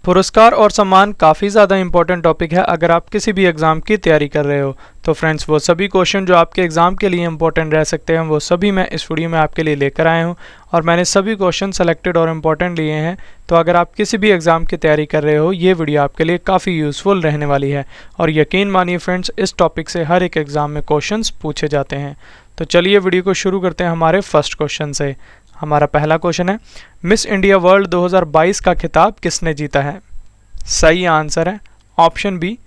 पुरस्कार और सम्मान काफ़ी ज़्यादा इंपॉर्टेंट टॉपिक है अगर आप किसी भी एग्ज़ाम की तैयारी कर रहे हो। तो फ्रेंड्स, वो सभी क्वेश्चन जो आपके एग्ज़ाम के लिए इंपॉर्टेंट रह सकते हैं वो सभी मैं इस वीडियो में आपके लिए लेकर आया हूँ और मैंने सभी क्वेश्चन सेलेक्टेड और इम्पॉर्टेंट लिए हैं। तो अगर आप किसी भी एग्ज़ाम की तैयारी कर रहे हो, ये वीडियो आपके लिए काफ़ी यूज़फुल रहने वाली है। और यकीन मानिए फ्रेंड्स, इस टॉपिक से हर एक एग्ज़ाम में क्वेश्चन पूछे जाते हैं। तो चलिए वीडियो को शुरू करते हैं हमारे फर्स्ट क्वेश्चन से। हमारा पहला क्वेश्चन है, मिस इंडिया वर्ल्ड 2022 का खिताब किसने जीता है? सही आंसर है ऑप्शन बी,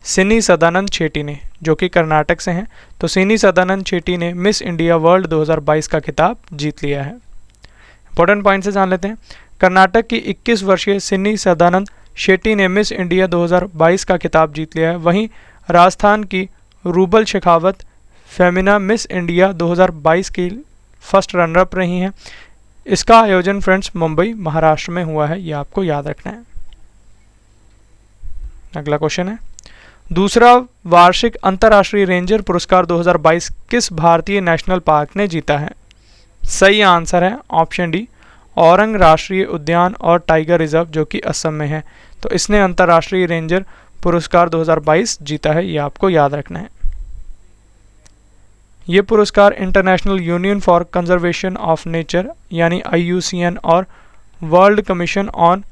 सिनी सदानंद छेटी ने, जो कि कर्नाटक से हैं। तो सिनी सदानंद छेटी ने मिस इंडिया वर्ल्ड 2022 का खिताब जीत लिया है। इंपॉर्टेंट पॉइंट से जान लेते हैं। कर्नाटक की 21 वर्षीय सिनी सदानंद शेट्टी ने मिस इंडिया 2022 का खिताब जीत लिया है। वहीं राजस्थान की rouble Shekhawat Femina miss India 2022 की फर्स्ट रनरअप रही हैं। इसका आयोजन फ्रेंड्स मुंबई महाराष्ट्र में हुआ है, ये आपको याद रखना है। अगला क्वेश्चन है, दूसरा वार्षिक अंतर्राष्ट्रीय रेंजर पुरस्कार 2022 किस भारतीय नेशनल पार्क ने जीता है? सही आंसर है ऑप्शन डी, औरंग राष्ट्रीय उद्यान और टाइगर रिजर्व, जो कि असम में है। तो इसने अंतर्राष्ट्रीय रेंजर पुरस्कार 2022 जीता है, ये आपको याद रखना है। ये पुरस्कार international union for conservation of nature यानी IUCN और world commission on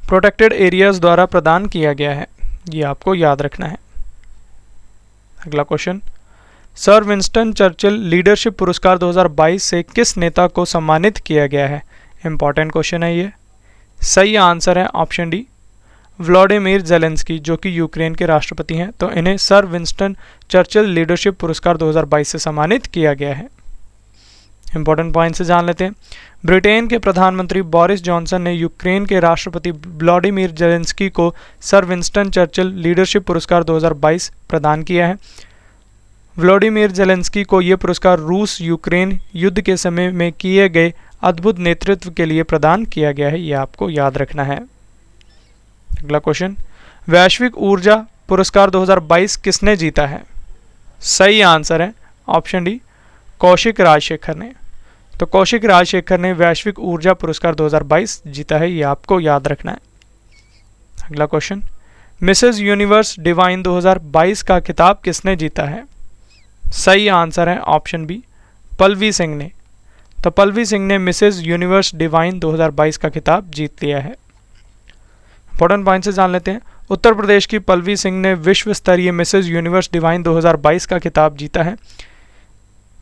protected areas द्वारा प्रदान किया गया है, ये आपको याद रखना है। अगला question, sir Winston Churchill leadership पुरस्कार 2022 से किस नेता को सम्मानित किया गया है? इंपॉर्टेंट क्वेश्चन है ये। सही आंसर है ऑप्शन डी, व्लादिमीर ज़ेलेंस्की, जो कि यूक्रेन के राष्ट्रपति हैं। तो इन्हें सर विंस्टन चर्चिल लीडरशिप पुरस्कार 2022 से सम्मानित किया गया है। इंपॉर्टेंट पॉइंट से जान लेते हैं। ब्रिटेन के प्रधानमंत्री बोरिस जॉनसन ने यूक्रेन के राष्ट्रपति व्लादिमीर ज़ेलेंस्की को सर विंस्टन चर्चिल लीडरशिप पुरस्कार 2022 प्रदान किया है। व्लादिमीर ज़ेलेंस्की को यह पुरस्कार रूस यूक्रेन युद्ध के समय में किए गए अद्भुत नेतृत्व के लिए प्रदान किया गया है, ये आपको याद रखना है। अगला क्वेश्चन, वैश्विक ऊर्जा पुरस्कार 2022 किसने जीता है? सही आंसर है ऑप्शन डी, कौशिक राजशेखर ने। तो कौशिक राजशेखर ने वैश्विक ऊर्जा पुरस्कार 2022 जीता है, ये आपको याद रखना है। अगला क्वेश्चन, मिसेस यूनिवर्स डिवाइन 2022 का खिताब किसने जीता है? सही आंसर है ऑप्शन बी, पल्लवी सिंह ने। तो पल्लवी सिंह ने मिसेस यूनिवर्स डिवाइन 2022 का खिताब जीत लिया है। इंपॉर्टेंट पॉइंट से जान लेते हैं। उत्तर प्रदेश की पल्लवी सिंह ने विश्व स्तरीय मिसेस यूनिवर्स डिवाइन 2022 का खिताब जीता है।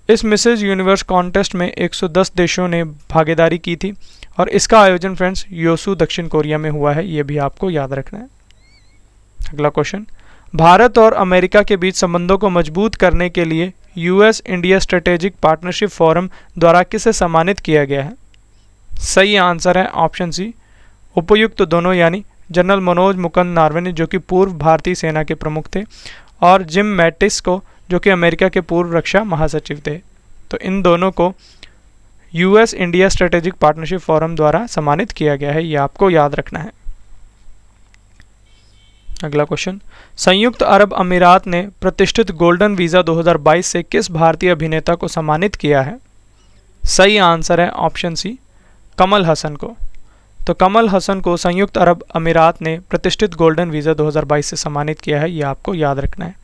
इस मिसेस यूनिवर्स कॉन्टेस्ट में 110 देशों ने भागीदारी की थी और इसका आयोजन फ्रेंड्स योसू दक्षिण कोरिया में हुआ है, ये भी आपको याद रखना है। अगला क्वेश्चन, भारत और अमेरिका के बीच संबंधों को मजबूत करने के लिए US India strategic partnership forum द्वारा किसे सम्मानित किया गया है? सही आंसर है ऑप्शन सी, उपयुक्त दोनों यानी जनरल मनोज मुकुंद नारवणे, जो कि पूर्व भारतीय सेना के प्रमुख थे, और जिम मैटिस को, जो कि अमेरिका के पूर्व रक्षा महासचिव थे। तो इन दोनों को US India strategic partnership forum द्वारा सम्मानित किया गया है, ये आपको याद रखना है। अगला क्वेश्चन, संयुक्त अरब अमीरात ने प्रतिष्ठित गोल्डन वीज़ा 2022 से किस भारतीय अभिनेता को सम्मानित किया है? सही आंसर है ऑप्शन सी, कमल हसन को। तो कमल हसन को संयुक्त अरब अमीरात ने प्रतिष्ठित गोल्डन वीज़ा 2022 से सम्मानित किया है, ये आपको याद रखना है।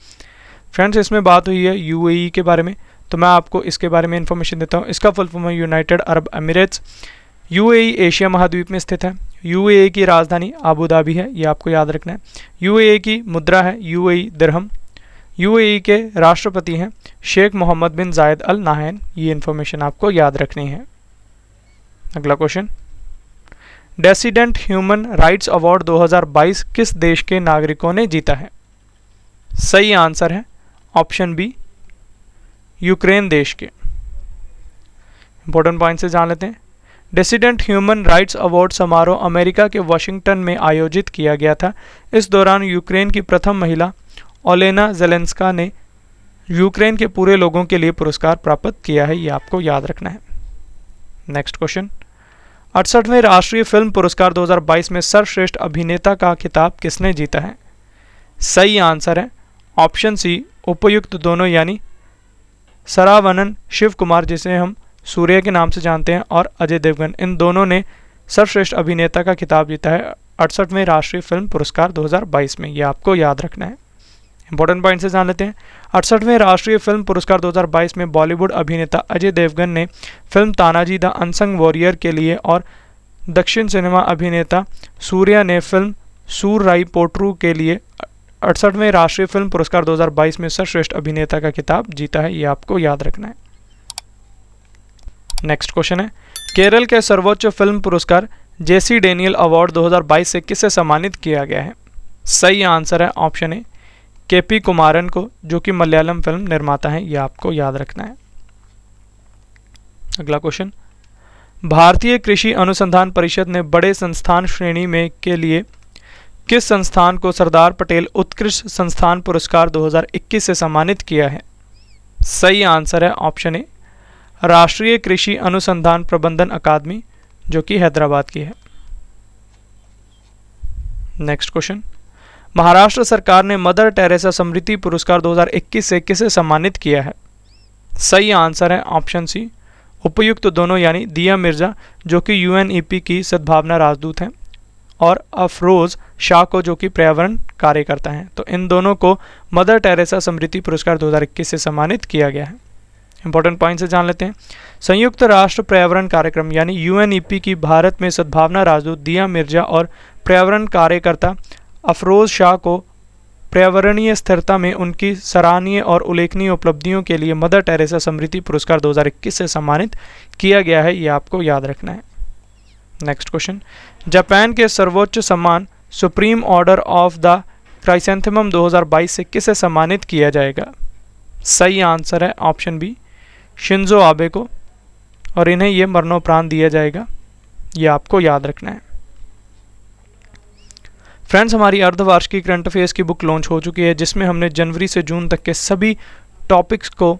फ्रेंड्स, इसमें बात हुई है UAE के बारे में, तो मैं आपको इसके बारे में इन्फॉर्मेशन देता हूँ। इसका फुल फॉर्म है United Arab Emirates. UAE Asia महाद्वीप में स्थित है। UAE की राजधानी आबू धाबी है, ये आपको याद रखना है। UAE की मुद्रा है UAE दिरहम। UAE के राष्ट्रपति हैं शेख मोहम्मद बिन जायद अल नाहयान, ये इन्फॉर्मेशन आपको याद रखनी है। अगला क्वेश्चन, डेसिडेंट ह्यूमन राइट्स अवार्ड 2022 किस देश के नागरिकों ने जीता है? सही आंसर है ऑप्शन बी, यूक्रेन देश के। इंपॉर्टेंट पॉइंट से जान लेते हैं। डेसिडेंट ह्यूमन राइट्स अवार्ड समारोह अमेरिका के वाशिंगटन में आयोजित किया गया था। इस दौरान यूक्रेन की प्रथम महिला ओलेना ज़ेलेंस्का ने यूक्रेन के पूरे लोगों के लिए पुरस्कार प्राप्त किया है, ये आपको याद रखना है। नेक्स्ट क्वेश्चन, 68वें राष्ट्रीय फिल्म पुरस्कार 2022 में सर्वश्रेष्ठ अभिनेता का खिताब किसने जीता है? सही आंसर है ऑप्शन सी, उपयुक्त दोनों यानी सरावनन शिव कुमार, जिसे हम सूर्य के नाम से जानते हैं, और अजय देवगन, इन दोनों ने सर्वश्रेष्ठ अभिनेता का खिताब जीता है 68वें राष्ट्रीय फिल्म पुरस्कार 2022 में। ये आपको याद रखना है। इंपॉर्टेंट पॉइंट से जान लेते हैं। 68वें राष्ट्रीय फिल्म पुरस्कार 2022 में बॉलीवुड अभिनेता अजय देवगन ने film Tanaji the unsung warrior के लिए और दक्षिण सिनेमा अभिनेता सूर्या ने फिल्म सूरराई पोट्रू के लिए 68वें राष्ट्रीय फिल्म पुरस्कार 2022 में सर्वश्रेष्ठ अभिनेता का खिताब जीता है। ये आपको याद रखना है। नेक्स्ट क्वेश्चन है, केरल के सर्वोच्च फिल्म पुरस्कार जेसी डेनियल अवार्ड 2022 से किसे सम्मानित किया गया है? सही आंसर है ऑप्शन ए केपी कुमारन को, जो कि मलयालम फिल्म निर्माता हैं। यह आपको याद रखना है। अगला क्वेश्चन, भारतीय कृषि अनुसंधान परिषद ने बड़े संस्थान श्रेणी में के लिए किस संस्थान को सरदार पटेल उत्कृष्ट संस्थान पुरस्कार 2021 से सम्मानित किया है? सही आंसर है ऑप्शन ए राष्ट्रीय कृषि अनुसंधान प्रबंधन अकादमी, जो कि हैदराबाद की है। नेक्स्ट क्वेश्चन, महाराष्ट्र सरकार ने मदर टेरेसा स्मृति पुरस्कार 2021 से किसे सम्मानित किया है? सही आंसर है ऑप्शन सी उपयुक्त दोनों, यानी दिया मिर्जा, जो कि यूएनईपी की सद्भावना राजदूत हैं, और अफरोज शाह को, जो कि पर्यावरण कार्यकर्ता हैं। तो इन दोनों को मदर टेरेसा स्मृति पुरस्कार 2021 से सम्मानित किया गया है। इंपॉर्टेंट पॉइंट से जान लेते हैं। संयुक्त राष्ट्र पर्यावरण कार्यक्रम यानी यूएनईपी की भारत में सद्भावना राजदूत दिया मिर्जा और पर्यावरण कार्यकर्ता अफरोज शाह को पर्यावरणीय स्थिरता में उनकी सराहनीय और उल्लेखनीय उपलब्धियों के लिए मदर टेरेसा स्मृति पुरस्कार 2021 से सम्मानित किया गया है। ये आपको याद रखना है। नेक्स्ट क्वेश्चन, जापान के सर्वोच्च सम्मान supreme order of the chrysanthemum 2022 से किसे सम्मानित किया जाएगा? सही आंसर है ऑप्शन बी शिंजो आबे को, और इन्हें यह मरणोपरांत दिया जाएगा। यह आपको याद रखना है। फ्रेंड्स, हमारी अर्धवार्षिक करंट अफेयर्स की बुक लॉन्च हो चुकी है, जिसमें हमने जनवरी से जून तक के सभी टॉपिक्स को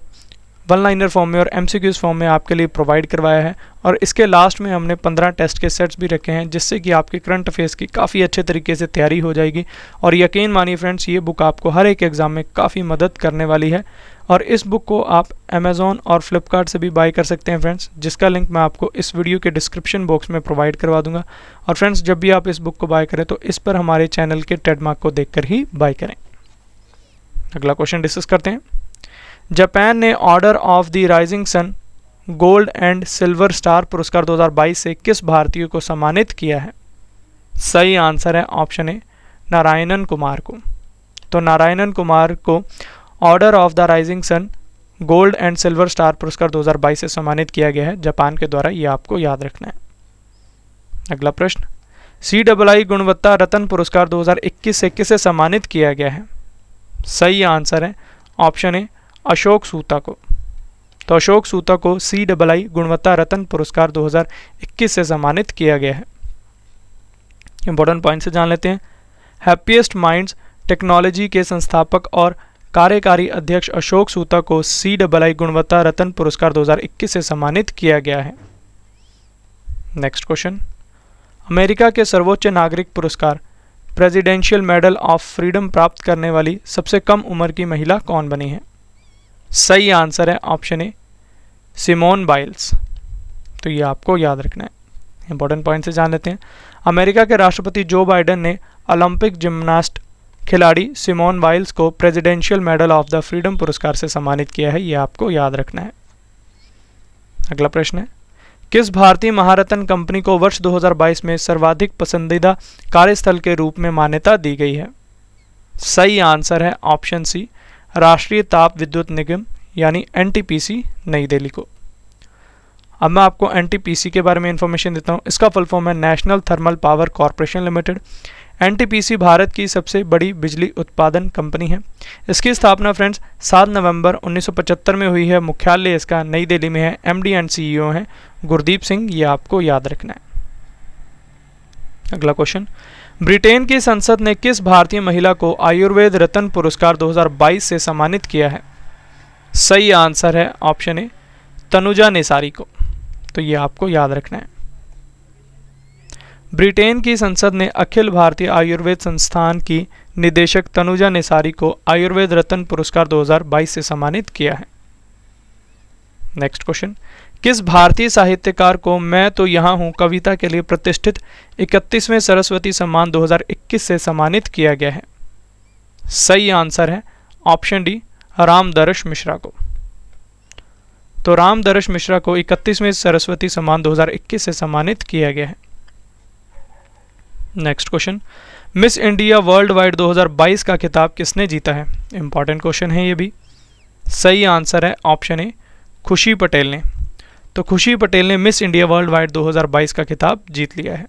वन लाइनर फॉर्म में और एमसीक्यूज फॉर्म में आपके लिए प्रोवाइड करवाया है। और इसके लास्ट में हमने 15 टेस्ट के सेट्स भी रखे हैं, जिससे कि आपके करंट अफेयर्स की काफ़ी अच्छे तरीके से तैयारी हो जाएगी। और यकीन मानिए फ्रेंड्स, ये बुक आपको हर एक एग्ज़ाम में काफ़ी मदद करने वाली है। और इस बुक को आप अमेज़ॉन और फ्लिपकार्ट से भी बाय कर सकते हैं फ्रेंड्स, जिसका लिंक मैं आपको इस वीडियो के डिस्क्रिप्शन बॉक्स में प्रोवाइड करवा दूंगा। और फ्रेंड्स, जब भी आप इस बुक को बाय करें तो इस पर हमारे चैनल के ट्रेडमार्क को देखकर ही बाय करें। अगला क्वेश्चन डिस्कस करते हैं। जापान ने order of the rising sun gold and silver star पुरस्कार 2022 से किस भारतीय को सम्मानित किया है? सही आंसर है ऑप्शन ए नारायणन कुमार को। तो नारायणन कुमार को order of the rising sun gold and silver star पुरस्कार 2022 से सम्मानित किया गया है जापान के द्वारा। यह आपको याद रखना है। अगला प्रश्न, CII गुणवत्ता रत्न पुरस्कार 2021 से किसे सम्मानित किया गया है? सही आंसर है ऑप्शन ए अशोक सूता को। तो अशोक सूता को CII गुणवत्ता रत्न पुरस्कार 2021 से सम्मानित किया गया है। इंपॉर्टेंट पॉइंट से जान लेते हैं। हैप्पीएस्ट माइंड्स टेक्नोलॉजी के संस्थापक और कार्यकारी अध्यक्ष अशोक सूता को CII गुणवत्ता रत्न पुरस्कार 2021 से सम्मानित किया गया है। नेक्स्ट क्वेश्चन, अमेरिका के सर्वोच्च नागरिक पुरस्कार प्रेसिडेंशियल मेडल ऑफ फ्रीडम प्राप्त करने वाली सबसे कम उम्र की महिला कौन बनी है? सही आंसर है ऑप्शन ए सिमोन बाइल्स। तो ये आपको याद रखना है। इंपॉर्टेंट पॉइंट से जान लेते हैं। अमेरिका के राष्ट्रपति जो बाइडेन ने ओलंपिक जिम्नास्ट खिलाड़ी सिमोन बाइल्स को presidential medal of the freedom पुरस्कार से सम्मानित किया है। यह आपको याद रखना है। अगला प्रश्न है, किस भारतीय महारत्न कंपनी को वर्ष 2022 में सर्वाधिक पसंदीदा कार्यस्थल के रूप में मान्यता दी गई है? सही आंसर है ऑप्शन सी राष्ट्रीय ताप विद्युत निगम यानी NTPC नई दिल्ली को। अब मैं आपको NTPC के बारे में इंफॉर्मेशन देता हूँ। इसका फुल फॉर्म है national thermal power corporation limited. NTPC Bharat की सबसे बड़ी बिजली उत्पादन कंपनी है। इसकी स्थापना फ्रेंड्स 7 नवंबर 1975 में हुई है। मुख्यालय इसका नई दिल्ली में है। MD एंड CEO हैं गुरदीप सिंह। ये आपको याद रखना है। अगला क्वेश्चन, ब्रिटेन की संसद ने किस भारतीय महिला को आयुर्वेद रत्न पुरस्कार 2022 से सम्मानित किया है? सही आंसर है ऑप्शन ए तनुजा नेसारी को। तो ये आपको याद रखना है। ब्रिटेन की संसद ने अखिल भारतीय आयुर्वेद संस्थान की निदेशक तनुजा नेसारी को आयुर्वेद रत्न पुरस्कार 2022 से सम्मानित किया है। नेक्स्ट क्वेश्चन, किस भारतीय साहित्यकार को मैं तो यहाँ हूँ कविता के लिए प्रतिष्ठित 31वें सरस्वती सम्मान 2021 से सम्मानित किया गया है? सही आंसर है ऑप्शन डी, रामदर्श मिश्रा को। तो रामदर्श मिश्रा को 31वें सरस्वती सम्मान 2021 से सम्मानित किया गया है। Next question, miss India world wide 2022 का खिताब किसने जीता है? इंपॉर्टेंट क्वेश्चन है ये भी। सही आंसर है ऑप्शन ए, खुशी पटेल ने। तो खुशी पटेल ने मिस इंडिया वर्ल्ड वाइड 2022 का खिताब जीत लिया है।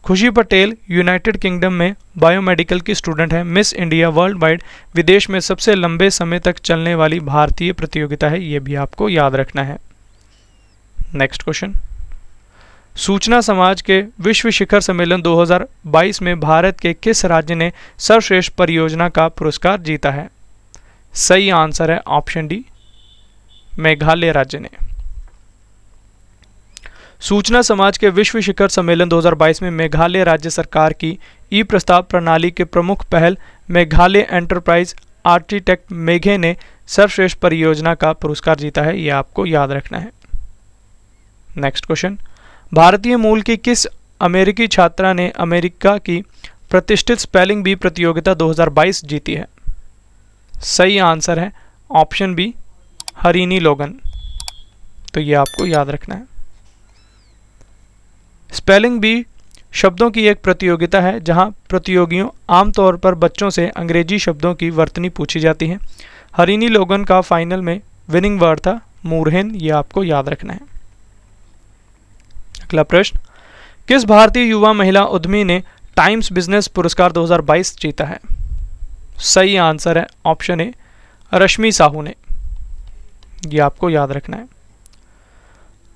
खुशी पटेल यूनाइटेड किंगडम में बायोमेडिकल की स्टूडेंट है। मिस इंडिया वर्ल्ड वाइड विदेश में सबसे लंबे समय तक चलने वाली भारतीय प्रतियोगिता है, ये भी आपको याद रखना है। नेक्स्ट क्वेश्चन, सूचना समाज के विश्व शिखर सम्मेलन 2022 में भारत के किस राज्य ने सर्वश्रेष्ठ परियोजना का पुरस्कार जीता है? सही आंसर है ऑप्शन डी, मेघालय राज्य ने। सूचना समाज के विश्व शिखर सम्मेलन 2022 में मेघालय राज्य सरकार की ई प्रस्ताव प्रणाली के प्रमुख पहल मेघालय एंटरप्राइज आर्किटेक्ट मेघे ने सर्वश्रेष्ठ परियोजना का पुरस्कार जीता है, यह आपको याद रखना है। नेक्स्ट क्वेश्चन, भारतीय मूल की किस अमेरिकी छात्रा ने अमेरिका की प्रतिष्ठित स्पेलिंग बी प्रतियोगिता 2022 जीती है? सही आंसर है ऑप्शन बी, हरीनी लोगन। तो ये आपको याद रखना है। स्पेलिंग बी शब्दों की एक प्रतियोगिता है जहां प्रतियोगियों आमतौर पर बच्चों से अंग्रेजी शब्दों की वर्तनी पूछी जाती है। हरीनी लोगन का फाइनल में विनिंग वर्ड था मूरहेन, ये आपको याद रखना है। अगला प्रश्न, किस भारतीय युवा महिला उद्यमी ने टाइम्स बिजनेस पुरस्कार 2022 जीता है? सही आंसर है ऑप्शन ए, रश्मि साहू ने। ये आपको याद रखना है।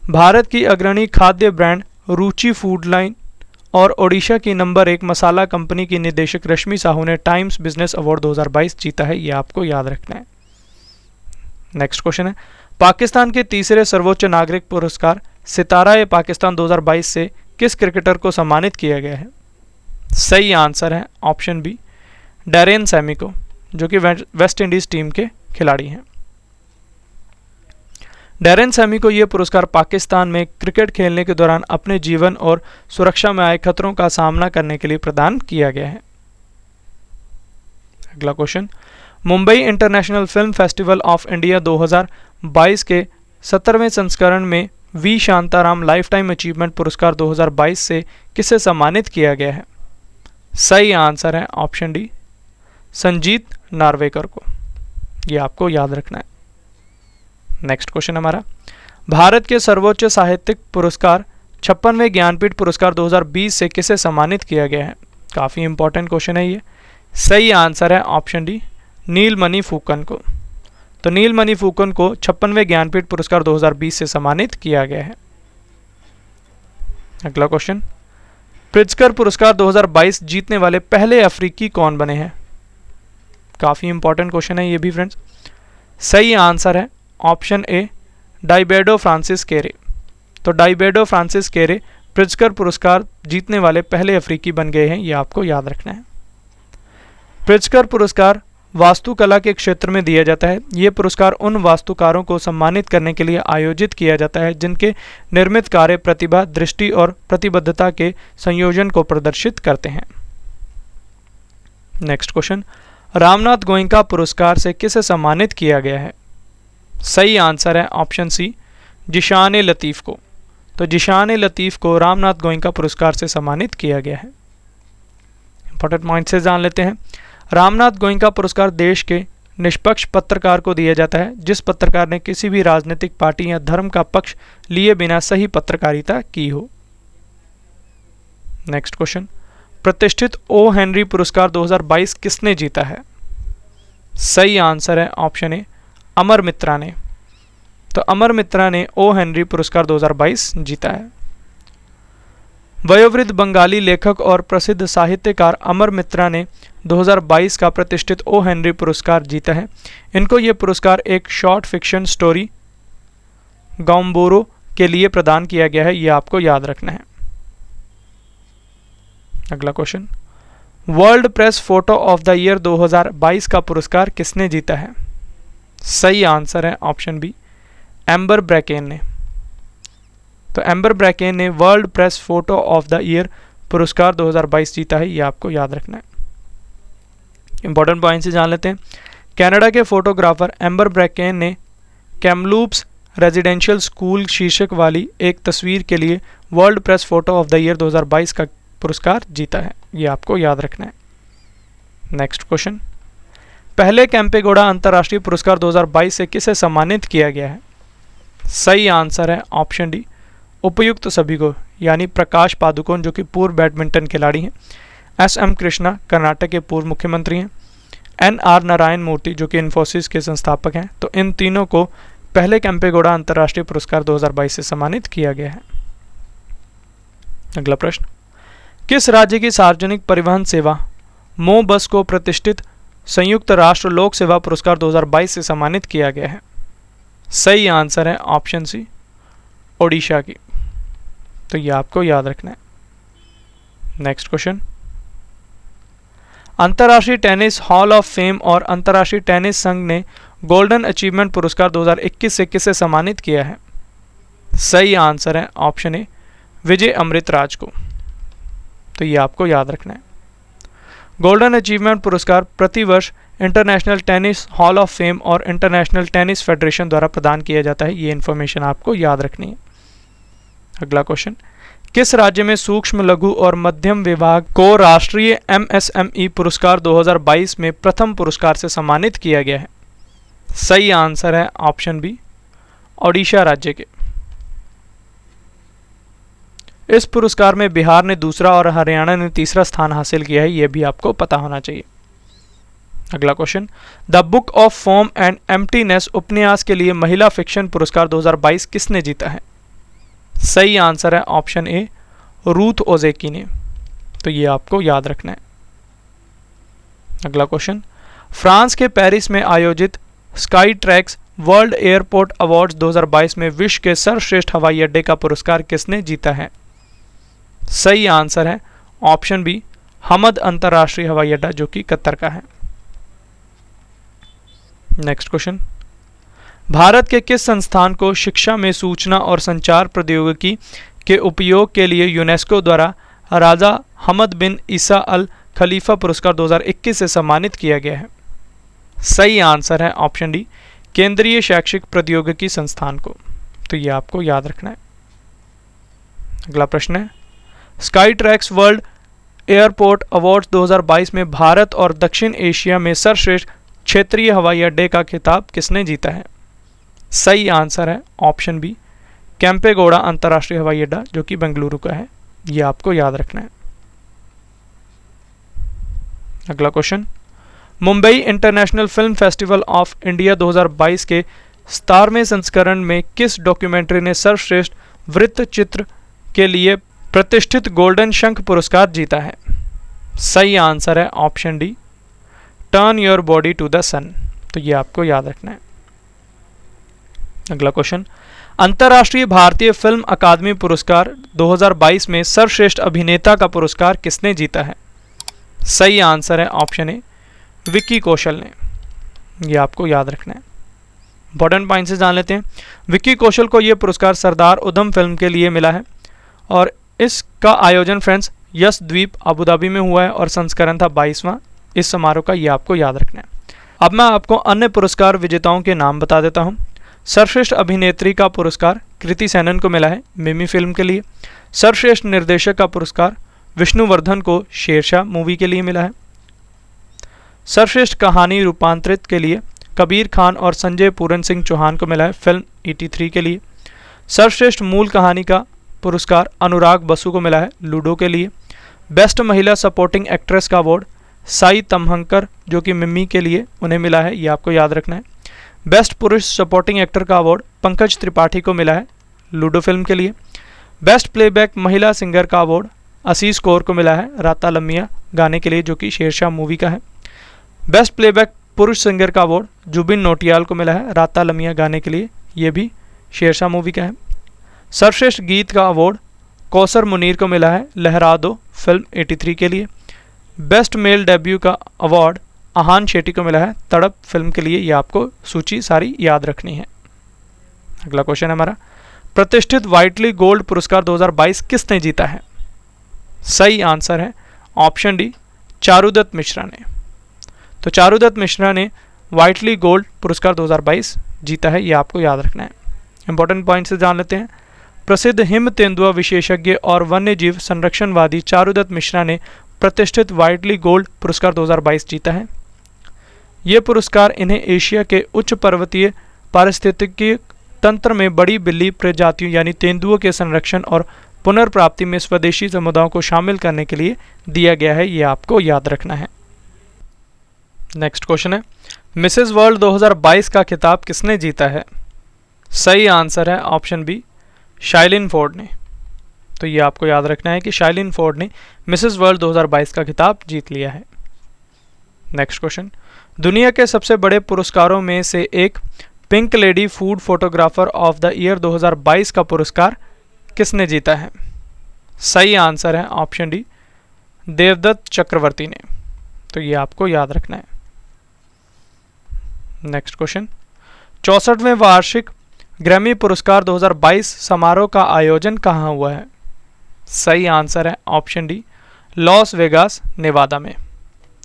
भारत की अग्रणी खाद्य ब्रांड रुचि फूड लाइन और ओडिशा की नंबर 1 मसाला कंपनी की निदेशक रश्मि साहू ने टाइम्स बिजनेस अवार्ड 2022 जीता है, यह आपको याद रखना है। नेक्स्ट क्वेश्चन है, पाकिस्तान के तीसरे सर्वोच्च नागरिक पुरस्कार सितारा-ए-पाकिस्तान 2022 से किस क्रिकेटर को सम्मानित किया गया है? सही आंसर है ऑप्शन बी, डैरेन सैमी को, जो कि वेस्ट इंडीज टीम के खिलाड़ी हैं। डैरेन सैमी को यह पुरस्कार पाकिस्तान में क्रिकेट खेलने के दौरान अपने जीवन और सुरक्षा में आए खतरों का सामना करने के लिए प्रदान किया गया है। अगला question, Mumbai international film festival of India 2022 के 17वें संस्करण में V Shantaram lifetime achievement पुरस्कार 2022 से किसे सम्मानित किया गया है? सही आंसर है ऑप्शन डी, संजीत नार्वेकर को। यह आपको याद रखना है। नेक्स्ट क्वेश्चन हमारा, भारत के सर्वोच्च साहित्यिक पुरस्कार 56वें ज्ञानपीठ पुरस्कार 2020 से किसे सम्मानित किया गया है? काफ़ी इंपॉर्टेंट क्वेश्चन है ये। सही आंसर है ऑप्शन डी, नीलमणि फूकन को। तो नीलमणि फूकन को 56वें ज्ञानपीठ पुरस्कार 2020 से सम्मानित किया गया है। अगला क्वेश्चन, प्रिट्जकर पुरस्कार 2022 जीतने वाले पहले अफ्रीकी कौन बने हैं? काफ़ी इंपॉर्टेंट क्वेश्चन है ये भी फ्रेंड्स। सही आंसर है ऑप्शन ए, डाइबेडो फ्रांसिस केरे। तो डाइबेडो फ्रांसिस केरे प्रिट्जकर पुरस्कार जीतने वाले पहले अफ्रीकी बन गए हैं, ये आपको याद रखना है। प्रिट्जकर पुरस्कार वास्तुकला के क्षेत्र में दिया जाता है। ये पुरस्कार उन वास्तुकारों को सम्मानित करने के लिए आयोजित किया जाता है जिनके निर्मित कार्य प्रतिभा, दृष्टि और प्रतिबद्धता के संयोजन को प्रदर्शित करते हैं। नेक्स्ट क्वेश्चन, रामनाथ गोयनका पुरस्कार से किसे सम्मानित किया गया है? सही आंसर है ऑप्शन सी, जिशान ए लतीफ़ को। तो जिशान ए लतीफ़ को रामनाथ गोयनका पुरस्कार से सम्मानित किया गया है। इंपॉर्टेंट पॉइंट से जान लेते हैं। रामनाथ गोयनका पुरस्कार देश के निष्पक्ष पत्रकार को दिया जाता है जिस पत्रकार ने किसी भी राजनीतिक पार्टी या धर्म का पक्ष लिए बिना सही पत्रकारिता की हो। नेक्स्ट क्वेश्चन, प्रतिष्ठित ओ हेनरी पुरस्कार 2022 किसने जीता है? सही आंसर है ऑप्शन ए, अमर मित्रा ने। तो अमर मित्रा ने ओ हेनरी पुरस्कार 2022 जीता है। वयोवृद्ध बंगाली लेखक और प्रसिद्ध साहित्यकार अमर मित्रा ने 2022 का प्रतिष्ठित ओ हेनरी पुरस्कार जीता है। इनको ये पुरस्कार एक शॉर्ट फिक्शन स्टोरी गाउम्बोरो के लिए प्रदान किया गया है, ये आपको याद रखना है। अगला question, world press photo of the year 2022 का पुरस्कार किसने जीता है? सही आंसर है ऑप्शन बी, एम्बर ब्रैकेन ने। तो एम्बर ब्रैकेन ने world press photo of the year पुरस्कार 2022 जीता है, ये आपको याद रखना है। इंपॉर्टेंट पॉइंट से जान लेते हैं। कनाडा के फोटोग्राफर एम्बर ब्रैकेन ने कैमलूप्स रेजिडेंशियल स्कूल शीर्षक वाली एक तस्वीर के लिए world press photo of the year 2022 का पुरस्कार जीता है, ये आपको याद रखना है। नेक्स्ट क्वेश्चन, पहले केम्पेगौड़ा अंतर्राष्ट्रीय पुरस्कार 2022 से किसे सम्मानित किया गया है? सही आंसर है ऑप्शन डी, उपयुक्त सभी को, यानी प्रकाश पादुकोण जो कि पूर्व बैडमिंटन खिलाड़ी हैं, एस.एम. कृष्णा कर्नाटक के पूर्व मुख्यमंत्री हैं, एन.आर. नारायण मूर्ति जो कि इन्फोसिस के संस्थापक हैं। तो इन तीनों को पहले केम्पेगौड़ा अंतर्राष्ट्रीय पुरस्कार 2022 से सम्मानित किया गया है। अगला प्रश्न, किस राज्य की सार्वजनिक परिवहन सेवा मो बस को प्रतिष्ठित संयुक्त राष्ट्र लोक सेवा पुरस्कार 2022 से सम्मानित किया गया है? सही आंसर है ऑप्शन सी, ओडिशा की। तो ये आपको याद रखना है। नेक्स्ट क्वेश्चन, अंतर्राष्ट्रीय टेनिस हॉल ऑफ फेम और अंतर्राष्ट्रीय टेनिस संघ ने गोल्डन अचीवमेंट पुरस्कार 2021 से किसे सम्मानित किया है? सही आंसर है ऑप्शन ए, विजय अमृतराज को। तो ये आपको याद रखना है। गोल्डन अचीवमेंट पुरस्कार प्रतिवर्ष international tennis hall of fame और इंटरनेशनल टेनिस फेडरेशन द्वारा प्रदान किया जाता है, ये इन्फॉर्मेशन आपको याद रखनी है। अगला क्वेश्चन, किस राज्य में सूक्ष्म लघु और मध्यम विभाग को राष्ट्रीय MSME पुरस्कार 2022 में प्रथम पुरस्कार से सम्मानित किया गया है? सही आंसर है ऑप्शन बी, ओडिशा राज्य के। इस पुरस्कार में बिहार ने दूसरा और हरियाणा ने तीसरा स्थान हासिल किया है, यह भी आपको पता होना चाहिए। अगला question, the book of form and emptiness उपन्यास के लिए महिला फिक्शन पुरस्कार 2022 किसने जीता है? सही आंसर है ऑप्शन ए, रूथ ओजेकी ने। तो ये आपको याद रखना है। अगला क्वेश्चन, फ्रांस के पेरिस में आयोजित sky tracks world airport awards 2022 में विश्व के सर्वश्रेष्ठ हवाई अड्डे का पुरस्कार किसने जीता है? सही आंसर है ऑप्शन बी, हमद अंतर्राष्ट्रीय हवाई अड्डा जो कि कतर का है। नेक्स्ट क्वेश्चन, भारत के किस संस्थान को शिक्षा में सूचना और संचार प्रौद्योगिकी के उपयोग के लिए यूनेस्को द्वारा राजा हमद बिन ईसा अल खलीफा पुरस्कार 2021 से सम्मानित किया गया है? सही आंसर है ऑप्शन डी, केंद्रीय शैक्षिक प्रौद्योगिकी संस्थान को। तो ये आपको याद रखना है। अगला प्रश्न है, sky tracks world airport awards 2022 में भारत और दक्षिण एशिया में सर्वश्रेष्ठ क्षेत्रीय हवाई अड्डे का खिताब किसने जीता है? सही आंसर है ऑप्शन बी, केम्पेगौड़ा अंतर्राष्ट्रीय हवाई अड्डा जो कि बेंगलुरु का है, ये आपको याद रखना है। अगला question, Mumbai international film festival of India 2022 के 17वें संस्करण में किस डॉक्यूमेंट्री ने सर्वश्रेष्ठ वृत्त चित्र के लिए प्रतिष्ठित गोल्डन शंख पुरस्कार जीता है? सही आंसर है option D, turn your body to the sun. तो ये आपको याद रखना है। अगला क्वेश्चन, अंतर्राष्ट्रीय भारतीय फिल्म अकादमी पुरस्कार 2022 में सर्वश्रेष्ठ अभिनेता का पुरस्कार किसने जीता है? सही आंसर है ऑप्शन ए, विक्की कौशल ने। ये आपको याद रखना है। इंपॉर्टेंट पॉइंट से जान लेते हैं। विक्की कौशल को यह पुरस्कार सरदार उधम फिल्म के लिए मिला है और इसका आयोजन फ्रेंड्स यश द्वीप अबू धाबी में हुआ है और संस्करण था 22वां इस समारोह का, ये आपको याद रखना है। अब मैं आपको अन्य पुरस्कार विजेताओं के नाम बता देता हूँ। सर्वश्रेष्ठ अभिनेत्री का पुरस्कार कृति सेनन को मिला है मिमी फिल्म के लिए। सर्वश्रेष्ठ निर्देशक का पुरस्कार विष्णुवर्धन को शेरशाह मूवी के लिए मिला है। सर्वश्रेष्ठ कहानी रूपांतरित के लिए कबीर खान और संजय पूरन सिंह चौहान को मिला है फिल्म 83 के लिए। सर्वश्रेष्ठ मूल कहानी का पुरस्कार अनुराग बसु को मिला है लूडो के लिए। बेस्ट महिला सपोर्टिंग एक्ट्रेस का अवार्ड साई तमहंकर जो कि मिमी के लिए उन्हें मिला है, ये आपको याद रखना है। बेस्ट पुरुष सपोर्टिंग एक्टर का अवार्ड पंकज त्रिपाठी को मिला है लूडो फिल्म के लिए। बेस्ट प्लेबैक महिला सिंगर का अवार्ड आशीष कौर को मिला है राता लम्मिया गाने के लिए जो कि शेरशाह मूवी का है। बेस्ट प्लेबैक पुरुष सिंगर का अवार्ड जुबिन नौटियाल को मिला है राता लम्मिया गाने के लिए, ये भी शेरशाह मूवी का है। सर्वश्रेष्ठ गीत का अवार्ड कौसर मुनीर को मिला है लहरा दो फिल्म 83 के लिए। बेस्ट मेल डेब्यू का अवार्ड आहान शेट्टी को मिला है तड़प फिल्म के लिए, ये आपको सूची सारी याद रखनी है। अगला क्वेश्चन है हमारा, प्रतिष्ठित व्हाइटली गोल्ड पुरस्कार 2022 किसने जीता है? सही आंसर है ऑप्शन डी, चारुदत्त मिश्रा ने। तो चारुदत्त मिश्रा ने व्हाइटली गोल्ड पुरस्कार 2022 जीता है, ये आपको याद रखना है। इंपॉर्टेंट पॉइंट से जान लेते हैं। प्रसिद्ध हिम तेंदुआ विशेषज्ञ और वन्यजीव संरक्षणवादी चारुदत्त मिश्रा ने प्रतिष्ठित व्हाइटली गोल्ड पुरस्कार 2022 जीता है। ये पुरस्कार इन्हें एशिया के उच्च पर्वतीय पारिस्थितिकी तंत्र में बड़ी बिल्ली प्रजातियों यानी तेंदुओं के संरक्षण और पुनर्प्राप्ति में स्वदेशी समुदायों को शामिल करने के लिए दिया गया है, ये आपको याद रखना है। नेक्स्ट क्वेश्चन है, मिसेस वर्ल्ड 2022 का खिताब किसने जीता है? सही आंसर है ऑप्शन बी, शाइलिन फोर्ड ने। तो ये आपको याद रखना है कि शाइलिन फोर्ड ने मिसेस वर्ल्ड 2022 का खिताब जीत लिया है। नेक्स्ट क्वेश्चन, दुनिया के सबसे बड़े पुरस्कारों में से एक pink lady food photographer of the year 2022 का पुरस्कार किसने जीता है? सही आंसर है ऑप्शन डी, देवदत्त चक्रवर्ती ने। तो ये आपको याद रखना है। नेक्स्ट क्वेश्चन, 64वें वार्षिक ग्रैमी पुरस्कार 2022 समारोह का आयोजन कहाँ हुआ है? सही आंसर है option D, Las Vegas Nevada में।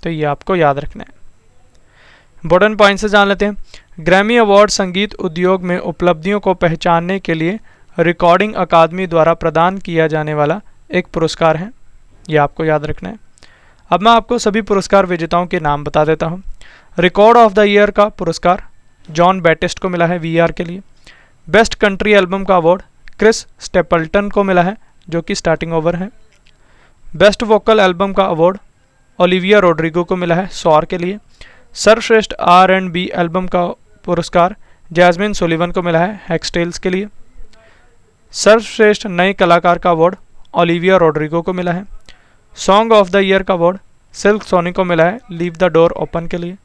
तो ये आपको याद रखना है। इंपॉर्टेंट पॉइंट से जान लेते हैं। ग्रैमी अवार्ड संगीत उद्योग में उपलब्धियों को पहचानने के लिए रिकॉर्डिंग अकादमी द्वारा प्रदान किया जाने वाला एक पुरस्कार है, यह आपको याद रखना है। अब मैं आपको सभी पुरस्कार विजेताओं के नाम बता देता हूँ। रिकॉर्ड ऑफ द ईयर का पुरस्कार जॉन बैटिस्ट को मिला है वीआर के लिए। बेस्ट कंट्री एल्बम का अवार्ड क्रिस स्टेपल्टन को मिला है, जो कि स्टार्टिंग ओवर है। बेस्ट वोकल एल्बम का अवार्ड ओलिविया रोड्रिगो को मिला है सॉर के लिए। सर्वश्रेष्ठ R&B एल्बम का पुरस्कार जैस्मिन सुलिवन को मिला है हैक्सटेल्स के लिए। सर्वश्रेष्ठ नए कलाकार का अवार्ड ओलिविया रोड्रिगो को मिला है। सॉन्ग ऑफ द ईयर का अवार्ड सिल्क सोनी को मिला है लीव द डोर ओपन के लिए।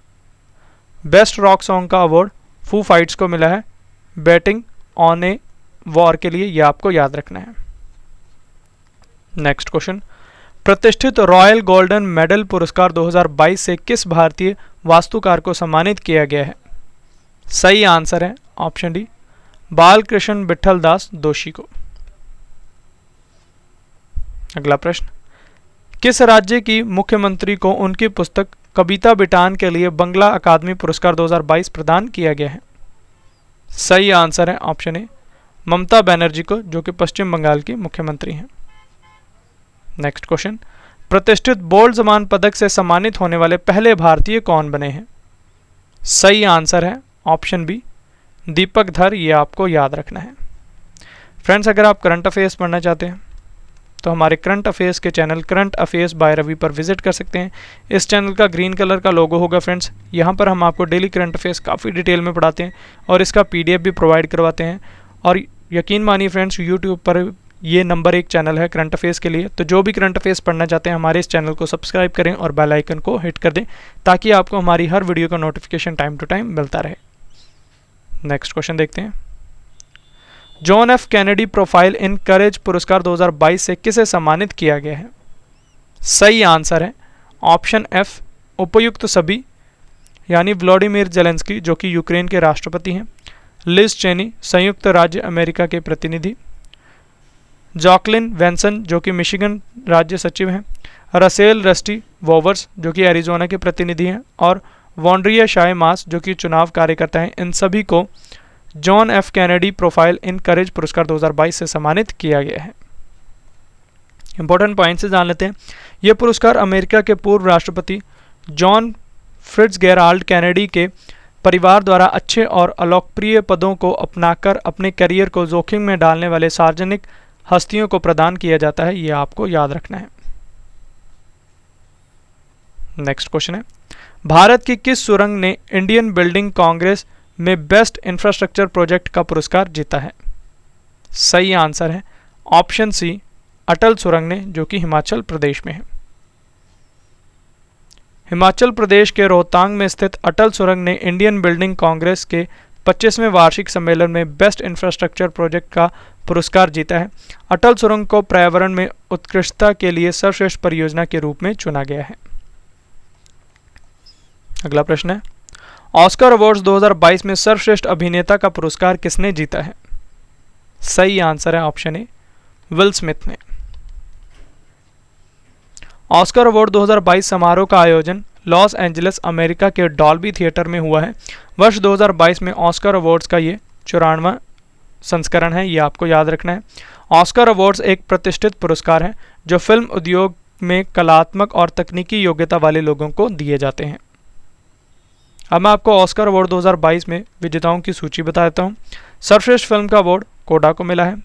बेस्ट रॉक सॉन्ग का अवार्ड फू फाइट्स को मिला है बैटिंग ऑन ए वॉर के लिए, यह आपको याद रखना है। नेक्स्ट क्वेश्चन, प्रतिष्ठित रॉयल गोल्डन मेडल पुरस्कार 2022 से किस भारतीय वास्तुकार को सम्मानित किया गया है? सही आंसर है ऑप्शन डी, बालकृष्ण विठल दास दोषी को। अगला प्रश्न, किस राज्य की मुख्यमंत्री को उनकी पुस्तक कविता बिटान के लिए बंगला अकादमी पुरस्कार 2022 प्रदान किया गया है? सही आंसर है ऑप्शन ए, ममता बनर्जी को, जो कि पश्चिम बंगाल की मुख्यमंत्री हैं। नेक्स्ट क्वेश्चन, प्रतिष्ठित बोल्ड सम्मान पदक से सम्मानित होने वाले पहले भारतीय कौन बने हैं? सही आंसर है ऑप्शन बी, दीपक धर, ये आपको याद रखना है। फ्रेंड्स, अगर आप करंट अफेयर्स पढ़ना चाहते हैं तो हमारे करंट अफेयर्स के channel current affairs by Ravi पर विजिट कर सकते हैं। इस चैनल का ग्रीन कलर का लोगो होगा फ्रेंड्स। यहाँ पर हम आपको डेली करंट अफेयर्स काफ़ी डिटेल में पढ़ाते हैं और इसका PDF भी प्रोवाइड करवाते हैं। और यकीन मानिए फ्रेंड्स, यूट्यूब पर ये नंबर 1 चैनल है करंट अफेयर्स के लिए। तो जो भी करंट अफेयर्स पढ़ना चाहते हैं हमारे इस चैनल को सब्सक्राइब करें और बेल आइकन को हिट कर दें, ताकि आपको हमारी हर वीडियो का नोटिफिकेशन टाइम टू टाइम मिलता रहे। नेक्स्ट क्वेश्चन देखते हैं। John F Kennedy Profile in Courage पुरस्कार 2022 से किसे सम्मानित किया गया है? सही आंसर है ऑप्शन एफ, उपयुक्त सभी, यानी व्लादिमीर जेलेंस्की, जो कि यूक्रेन के राष्ट्रपति हैं। लिज चेनी, संयुक्त राज्य अमेरिका के प्रतिनिधि। जॉकलिन वेंसन, जो कि मिशिगन राज्य सचिव हैं। रसेल रस्टी वोवर्स, जो कि एरिजोना के प्रतिनिधि हैं। और वॉन्ड्रिया शाय मास, जो कि चुनाव कार्यकर्ता हैं। इन सभी को John F Kennedy Profile in Courage पुरस्कार 2022 से सम्मानित किया गया है। इंपॉर्टेंट पॉइंट से जान लेते हैं। यह पुरस्कार अमेरिका के पूर्व राष्ट्रपति जॉन फिट्जगेराल्ड कैनेडी के परिवार द्वारा अच्छे और अलोकप्रिय पदों को अपनाकर अपने करियर को जोखिम में डालने वाले सार्वजनिक हस्तियों को प्रदान किया जाता है, यह आपको याद रखना है। नेक्स्ट क्वेश्चन है, भारत की किस सुरंग ने इंडियन बिल्डिंग कांग्रेस में बेस्ट इंफ्रास्ट्रक्चर प्रोजेक्ट का पुरस्कार जीता है? सही आंसर है ऑप्शन सी, अटल सुरंग ने, जो कि हिमाचल प्रदेश में है। हिमाचल प्रदेश के रोहतांग में स्थित अटल सुरंग ने इंडियन बिल्डिंग कांग्रेस के 25वें वार्षिक सम्मेलन में बेस्ट इंफ्रास्ट्रक्चर प्रोजेक्ट का पुरस्कार जीता है। अटल सुरंग को पर्यावरण में उत्कृष्टता के लिए सर्वश्रेष्ठ परियोजना के रूप में चुना गया है। अगला प्रश्न है, ऑस्कर अवार्ड्स 2022 में सर्वश्रेष्ठ अभिनेता का पुरस्कार किसने जीता है? सही आंसर है ऑप्शन ए, विल स्मिथ ने। ऑस्कर अवार्ड 2022 समारोह का आयोजन लॉस एंजलिस अमेरिका के डॉल्बी थिएटर में हुआ है। वर्ष 2022 में ऑस्कर अवार्ड्स का ये 94वां संस्करण है, ये आपको याद रखना है। ऑस्कर अवार्ड्स एक प्रतिष्ठित पुरस्कार है जो फिल्म उद्योग में कलात्मक और तकनीकी योग्यता वाले लोगों को दिए जाते हैं। अब मैं आपको ऑस्कर अवार्ड 2022 में विजेताओं की सूची बता देता हूँ। सर्वश्रेष्ठ फिल्म का अवार्ड कोडा को मिला है।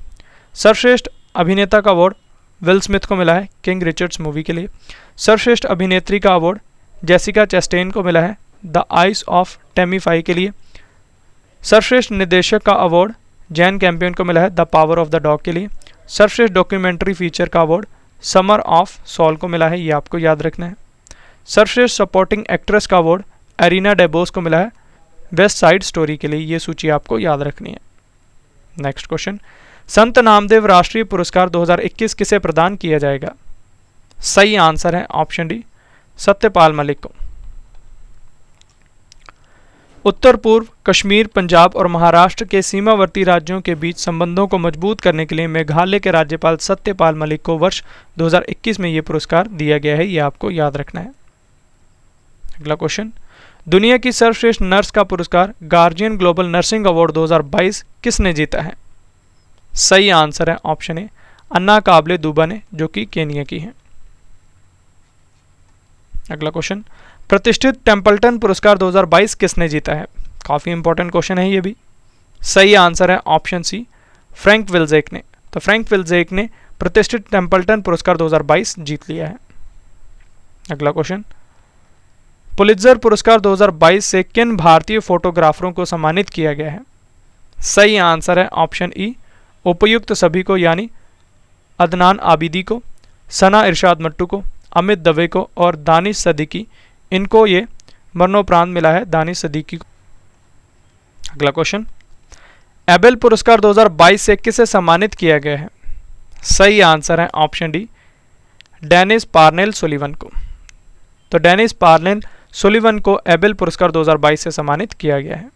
सर्वश्रेष्ठ अभिनेता का अवार्ड विल स्मिथ को मिला है किंग रिचर्ड्स मूवी के लिए। सर्वश्रेष्ठ अभिनेत्री का अवार्ड जेसिका चेस्टेन को मिला है the eyes of Tammy Faye के लिए। सर्वश्रेष्ठ निर्देशक का अवार्ड जैन कैंपियन को मिला है the Power of the dog के लिए। सर्वश्रेष्ठ डॉक्यूमेंट्री फीचर का अवार्ड समर ऑफ सॉल को मिला है, ये आपको याद रखना है। सर्वश्रेष्ठ सपोर्टिंग एक्ट्रेस का अवार्ड एरिना डेबोस को मिला है वेस्ट साइड स्टोरी के लिए, ये सूची आपको याद रखनी है। नेक्स्ट क्वेश्चन, संत नामदेव राष्ट्रीय पुरस्कार 2021 किसे प्रदान किया जाएगा? सही आंसर है ऑप्शन डी, सत्यपाल मलिक को। उत्तर पूर्व, कश्मीर, पंजाब और महाराष्ट्र के सीमावर्ती राज्यों के बीच संबंधों को मजबूत करने के लिए मेघालय के राज्यपाल सत्यपाल मलिक को वर्ष 2021 में यह पुरस्कार दिया गया है, यह आपको याद रखना है। अगला क्वेश्चन, दुनिया की सर्वश्रेष्ठ नर्स का पुरस्कार गार्जियन ग्लोबल नर्सिंग अवार्ड 2022 किसने जीता है? सही आंसर है ऑप्शन ए, अन्ना काबले दुबा ने, जो कि केनिया की है। अगला क्वेश्चन, प्रतिष्ठित टेम्पल्टन पुरस्कार 2022 किसने जीता है? काफी इंपॉर्टेंट क्वेश्चन है ये भी। सही आंसर है ऑप्शन सी, फ्रैंक विल्जेक ने। तो फ्रैंक विल्जेक ने प्रतिष्ठित टेम्पल्टन पुरस्कार 2022 जीत लिया है। अगला क्वेश्चन, पुलित्जर पुरस्कार 2022 से किन भारतीय फोटोग्राफरों को सम्मानित किया गया है? सही आंसर है ऑप्शन ई, उपयुक्त सभी को, यानी अदनान आबिदी को, सना इरशाद मट्टू को, अमित दवे को और दानिश सदीकी, इनको ये मरणोपरांत मिला है दानिश सदीकी को। अगला क्वेश्चन, एबेल पुरस्कार 2022 से किसे सम्मानित किया गया है? सही आंसर है option D, Dennis Parnell Sullivan को। तो डेनिस पार्नेल सुलिवन को एबेल पुरस्कार 2022 से सम्मानित किया गया है।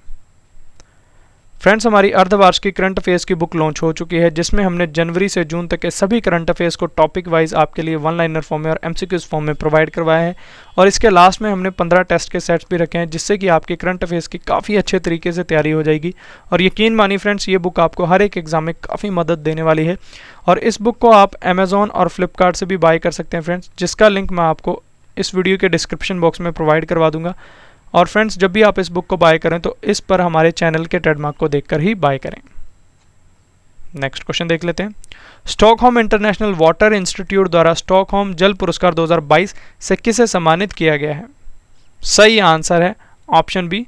फ्रेंड्स, हमारी अर्धवार्षिक करंट अफेयर्स की बुक लॉन्च हो चुकी है, जिसमें हमने जनवरी से जून तक के सभी करंट अफेयर्स को टॉपिक वाइज आपके लिए वन लाइनर फॉर्म में और एमसीक्यूज फॉर्म में प्रोवाइड करवाया है। और इसके लास्ट में हमने 15 टेस्ट के सेट्स भी रखे हैं, जिससे कि आपकी करंट अफेयर्स की काफ़ी अच्छे तरीके से तैयारी हो जाएगी। और यकीन मानिए फ्रेंड्स, ये बुक आपको हर एक एग्जाम में काफ़ी मदद देने वाली है। और इस बुक को आप अमेजोन और फ्लिपकार्ट से भी बाय कर सकते हैं फ्रेंड्स, जिसका लिंक मैं आपको इस वीडियो के डिस्क्रिप्शन बॉक्स में प्रोवाइड करवा दूंगा। और फ्रेंड्स, जब भी आप इस बुक को बाय करें तो इस पर हमारे चैनल के ट्रेडमार्क को देखकर ही बाय करें। नेक्स्ट क्वेश्चन देख लेते हैं। स्टॉकहोम इंटरनेशनल वाटर इंस्टीट्यूट द्वारा स्टॉकहोम जल पुरस्कार 2022 से किसे सम्मानित किया गया है? सही आंसर है ऑप्शन बी,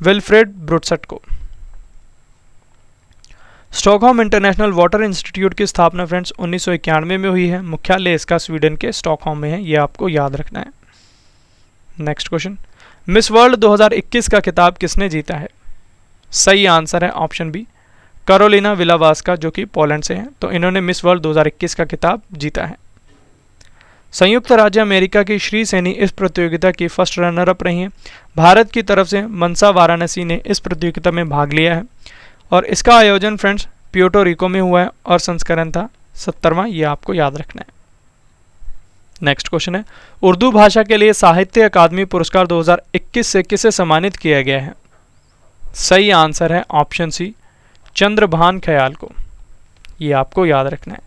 विल्फ्रेड ब्रुट्सट को। स्टॉकहोम इंटरनेशनल वाटर इंस्टीट्यूट की स्थापना फ्रेंड्स 1991 में हुई है। मुख्यालय इसका स्वीडन के स्टॉकहोम में है, ये आपको याद रखना है। नेक्स्ट क्वेश्चन, मिस वर्ल्ड 2021 का खिताब किसने जीता है? सही आंसर है ऑप्शन बी, कैरोलिना विलावास्का, जो कि पोलैंड से हैं। तो इन्होंने मिस वर्ल्ड 2021 का खिताब जीता है। संयुक्त राज्य अमेरिका की श्री सैनी इस प्रतियोगिता की फर्स्ट रनर अप रही हैं। भारत की तरफ से मनसा वाराणसी ने इस प्रतियोगिता में भाग लिया है। और इसका आयोजन फ्रेंड्स प्यूर्टो रिको में हुआ है और संस्करण था 70वां, ये आपको याद रखना है। नेक्स्ट क्वेश्चन है, उर्दू भाषा के लिए साहित्य अकादमी पुरस्कार 2021 से किसे सम्मानित किया गया है? सही आंसर है ऑप्शन सी, चंद्रभान ख्याल को। ये आपको याद रखना है।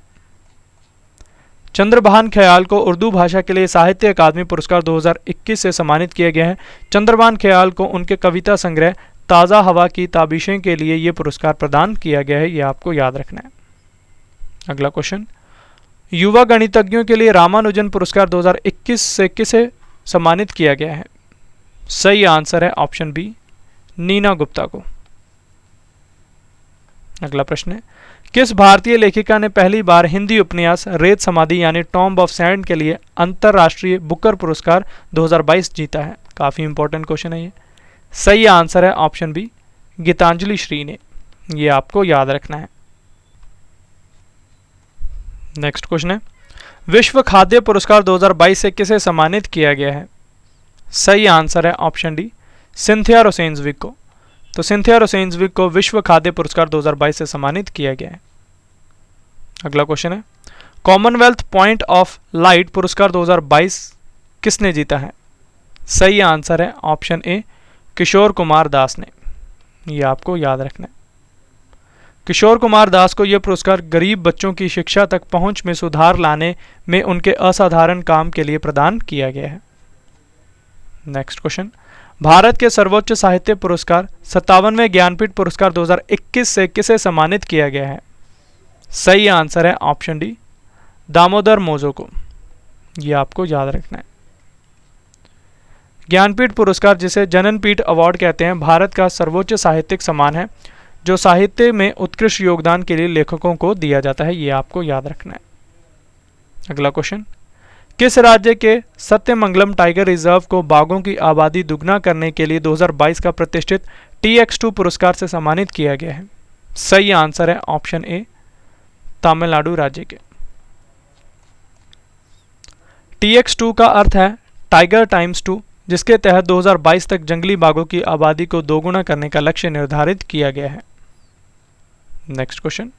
चंद्रभान ख्याल को उर्दू भाषा के लिए साहित्य अकादमी पुरस्कार 2021 से सम्मानित किया गया है। चंद्रभान ख्याल को उनके कविता संग्रह ताज़ा हवा की ताबिशें के लिए यह पुरस्कार प्रदान किया गया है, यह आपको याद रखना है। अगला क्वेश्चन, युवा गणितज्ञों के लिए रामानुजन पुरस्कार 2021 से किसे सम्मानित किया गया है? सही आंसर है ऑप्शन बी, नीना गुप्ता को। अगला प्रश्न है, किस भारतीय लेखिका ने पहली बार हिंदी उपन्यास रेत समाधि यानी टॉम्ब ऑफ सैंड के लिए अंतरराष्ट्रीय बुकर पुरस्कार 2022 जीता है? काफी इंपॉर्टेंट क्वेश्चन है ये। सही आंसर है ऑप्शन बी, गीतांजलि श्री ने। ये आपको याद रखना है। नेक्स्ट क्वेश्चन है, विश्व खाद्य पुरस्कार 2022 से किसे सम्मानित किया गया है? सही आंसर है ऑप्शन डी, सिंथिया रोसेंजविक को। तो सिंथिया रोसेंजविक को विश्व खाद्य पुरस्कार 2022 से सम्मानित किया गया है। अगला क्वेश्चन है, कॉमनवेल्थ पॉइंट ऑफ लाइट पुरस्कार 2022 किसने जीता है? सही आंसर है ऑप्शन ए, किशोर कुमार दास ने। ये आपको याद रखना है। किशोर कुमार दास को यह पुरस्कार गरीब बच्चों की शिक्षा तक पहुंच में सुधार लाने में उनके असाधारण काम के लिए प्रदान किया गया है। नेक्स्ट क्वेश्चन, भारत के सर्वोच्च साहित्य पुरस्कार 57वें ज्ञानपीठ पुरस्कार 2021 से किसे सम्मानित किया गया है? सही आंसर है ऑप्शन डी, दामोदर मोजो को। यह आपको याद रखना है। ज्ञानपीठ पुरस्कार, जिसे जननपीठ अवार्ड कहते हैं, भारत का सर्वोच्च साहित्यिक सम्मान है जो साहित्य में उत्कृष्ट योगदान के लिए लेखकों को दिया जाता है। यह आपको याद रखना है। अगला क्वेश्चन, किस राज्य के सत्यमंगलम टाइगर रिजर्व को बाघों की आबादी दुगना करने के लिए 2022 का प्रतिष्ठित TX2 पुरस्कार से सम्मानित किया गया है? सही आंसर है ऑप्शन ए, तमिलनाडु राज्य के। TX2 का अर्थ है टाइगर टाइम्स 2, जिसके तहत 2022 तक जंगली बाघों की आबादी को दोगुना करने का लक्ष्य निर्धारित किया गया है। नेक्स्ट क्वेश्चन,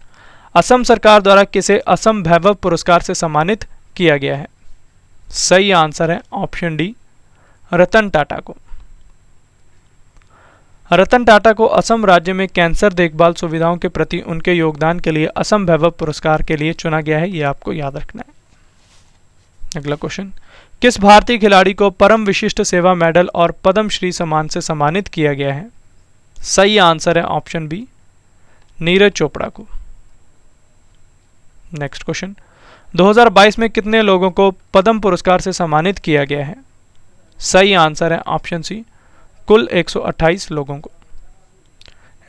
असम सरकार द्वारा किसे असम वैभव पुरस्कार से सम्मानित किया गया है? सही आंसर है ऑप्शन डी, रतन टाटा को। रतन टाटा को असम राज्य में कैंसर देखभाल सुविधाओं के प्रति उनके योगदान के लिए असम वैभव पुरस्कार के लिए चुना गया है। यह आपको याद रखना है। अगला क्वेश्चन, किस भारतीय खिलाड़ी को परम विशिष्ट सेवा मेडल और पद्म श्री सम्मान से सम्मानित किया गया है? सही आंसर है ऑप्शन बी, नीरज चोपड़ा को। नेक्स्ट क्वेश्चन, 2022 में कितने लोगों को पद्म पुरस्कार से सम्मानित किया गया है? सही आंसर है ऑप्शन सी, कुल 128 लोगों को।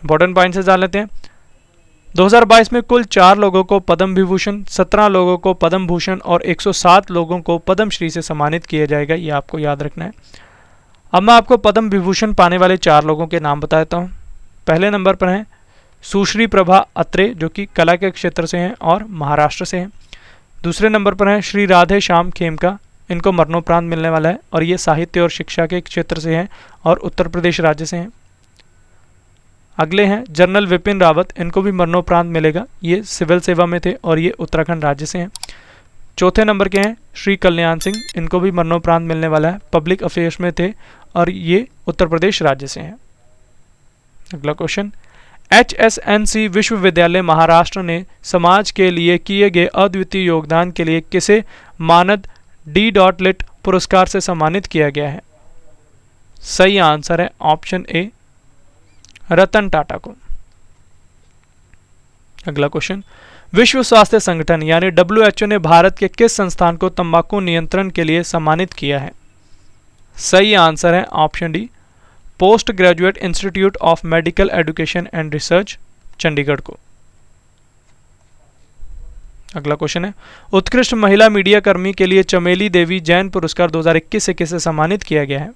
इंपॉर्टेंट पॉइंट से जान लेते हैं। 2022 में कुल 4 लोगों को पद्म विभूषण, 17 लोगों को पद्म भूषण और 107 लोगों को पद्म श्री से सम्मानित किया जाएगा। ये आपको याद रखना है। अब मैं आपको पद्म विभूषण पाने वाले 4 लोगों के नाम बताता हूँ। पहले नंबर पर हैं सुश्री प्रभा अत्रे, जो कि कला के क्षेत्र से हैं और महाराष्ट्र से हैं। दूसरे नंबर पर हैं श्री राधे श्याम खेमका, इनको मरणोपरांत मिलने वाला है और ये साहित्य और शिक्षा के क्षेत्र से हैं और उत्तर प्रदेश राज्य से हैं। अगले हैं जनरल विपिन रावत, इनको भी मरणोपरांत मिलेगा, ये सिविल सेवा में थे और ये उत्तराखंड राज्य से हैं। चौथे नंबर के हैं श्री कल्याण सिंह, इनको भी मरणोपरांत मिलने वाला है, पब्लिक अफेयर्स में थे और ये उत्तर प्रदेश राज्य से हैं। अगला क्वेश्चन, HSNC विश्वविद्यालय महाराष्ट्र ने समाज के लिए किए गए अद्वितीय योगदान के लिए किसे मानद D.Lit पुरस्कार से सम्मानित किया गया है? सही आंसर है ऑप्शन ए, रतन टाटा को। अगला क्वेश्चन, विश्व स्वास्थ्य संगठन यानी WHO ने भारत के किस संस्थान को तंबाकू नियंत्रण के लिए सम्मानित किया है? सही आंसर है option D, post graduate institute of medical education and research, Chandigarh को। अगला क्वेश्चन है, उत्कृष्ट महिला मीडिया कर्मी के लिए चमेली देवी जैन पुरस्कार 2021 से किसे सम्मानित किया गया है?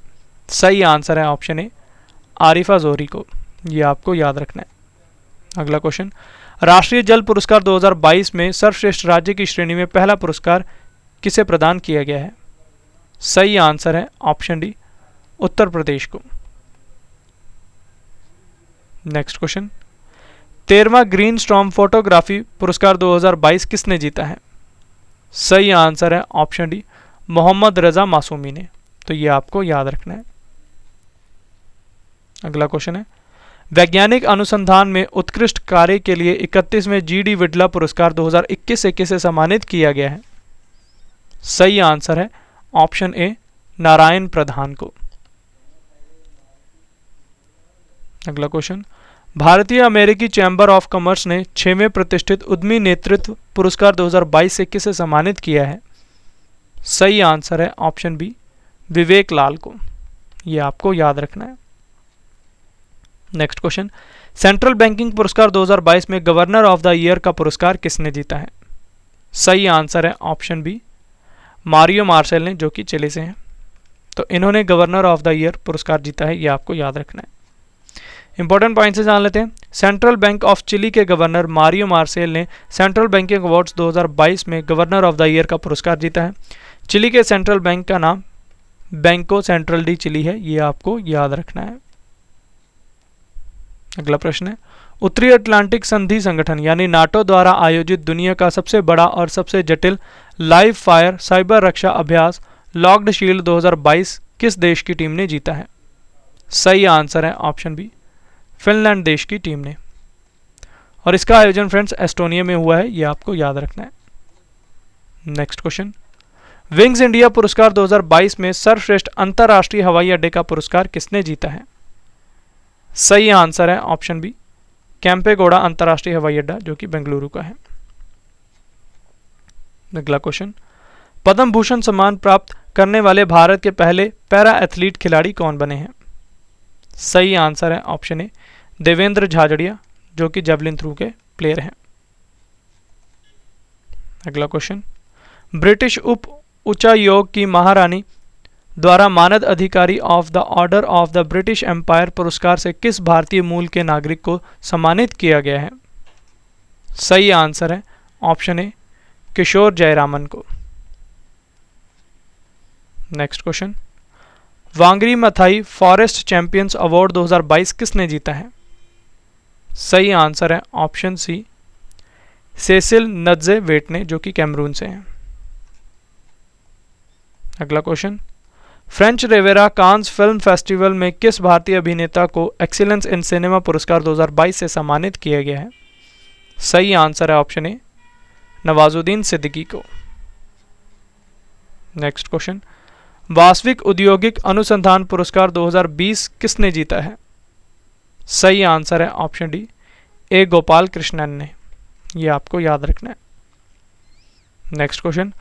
सही आंसर है ऑप्शन ए, आरिफा जोहरी को। यह आपको याद रखना है। अगला क्वेश्चन, राष्ट्रीय जल पुरस्कार 2022 में सर्वश्रेष्ठ राज्य की श्रेणी में पहला पुरस्कार किसे प्रदान किया गया है? सही आंसर है ऑप्शन डी, उत्तर प्रदेश को। नेक्स्ट क्वेश्चन, 13वां ग्रीन स्टॉर्म फोटोग्राफी पुरस्कार 2022 किसने जीता है? सही आंसर है ऑप्शन डी, मोहम्मद रजा मासूमी ने। तो ये आपको याद रखना है। अगला क्वेश्चन है, वैज्ञानिक अनुसंधान में उत्कृष्ट कार्य के लिए 31वें GD विडला पुरस्कार 2021 से किसे सम्मानित किया गया है? सही आंसर है ऑप्शन ए, नारायण प्रधान को। अगला क्वेश्चन, भारतीय अमेरिकी चैम्बर ऑफ कॉमर्स ने 6वें प्रतिष्ठित उद्यमी नेतृत्व पुरस्कार 2022 से किसे सम्मानित किया है? सही आंसर है ऑप्शन बी, विवेक लाल को। यह आपको याद रखना है। नेक्स्ट क्वेश्चन, सेंट्रल बैंकिंग पुरस्कार 2022 में गवर्नर ऑफ द ईयर का पुरस्कार किसने जीता है? सही आंसर है ऑप्शन बी, मारियो मार्शल ने, जो कि चिली से हैं। तो इन्होंने गवर्नर ऑफ द ईयर पुरस्कार जीता है। यह आपको याद रखना है। इंपॉर्टेंट पॉइंट से जान लेते हैं। सेंट्रल बैंक ऑफ चिली के गवर्नर मारियो मार्सेल ने सेंट्रल बैंकिंग अवार्ड्स 2022 में गवर्नर ऑफ द ईयर का पुरस्कार जीता है। चिली के सेंट्रल बैंक का नाम बैंको सेंट्रल डी चिली है। ये आपको याद रखना है। अगला प्रश्न है, उत्तरी अटलांटिक संधि संगठन यानी नाटो द्वारा आयोजित दुनिया का सबसे बड़ा और सबसे जटिल लाइव फायर साइबर रक्षा अभ्यास लॉक्ड शील्ड 2022 किस देश की टीम ने जीता है? सही आंसर है ऑप्शन बी, फिनलैंड देश की टीम ने। और इसका आयोजन फ्रेंड्स एस्टोनिया में हुआ है, ये आपको याद रखना है। नेक्स्ट क्वेश्चन, विंग्स इंडिया पुरस्कार 2022 में सर्वश्रेष्ठ अंतरराष्ट्रीय हवाई अड्डे का पुरस्कार किसने जीता है? सही आंसर है ऑप्शन बी, कैंपेगौड़ा अंतरराष्ट्रीय हवाई अड्डा जो कि बेंगलुरु का है। अगला क्वेश्चन, पद्म भूषण सम्मान प्राप्त करने वाले भारत के पहले पैरा एथलीट खिलाड़ी कौन बने हैं? सही आंसर है ऑप्शन ए, देवेंद्र झाझड़िया जो कि जेवलिन थ्रू के प्लेयर हैं। अगला क्वेश्चन, ब्रिटिश उप उच्चायोग की महारानी द्वारा मानद अधिकारी of the order of the British empire पुरस्कार से किस भारतीय मूल के नागरिक को सम्मानित किया गया है? सही आंसर है ऑप्शन ए, किशोर जयरामन को। Next question, Wangari Maathai forest champions award 2022 किसने जीता है? सही आंसर है option C, Cecile Ndjebet ने जो कि कैमरून से हैं। अगला question, French Riviera Cannes film festival में किस भारतीय अभिनेता को एक्सीलेंस इन सिनेमा पुरस्कार 2022 से सम्मानित किया गया है? सही आंसर है ऑप्शन ए, नवाजुद्दीन सिद्दीकी को। नेक्स्ट क्वेश्चन, वास्तविक औद्योगिक अनुसंधान पुरस्कार 2020 किसने जीता है? सही आंसर है ऑप्शन डी, ए गोपाल कृष्णन ने। यह आपको याद रखना है। नेक्स्ट क्वेश्चन,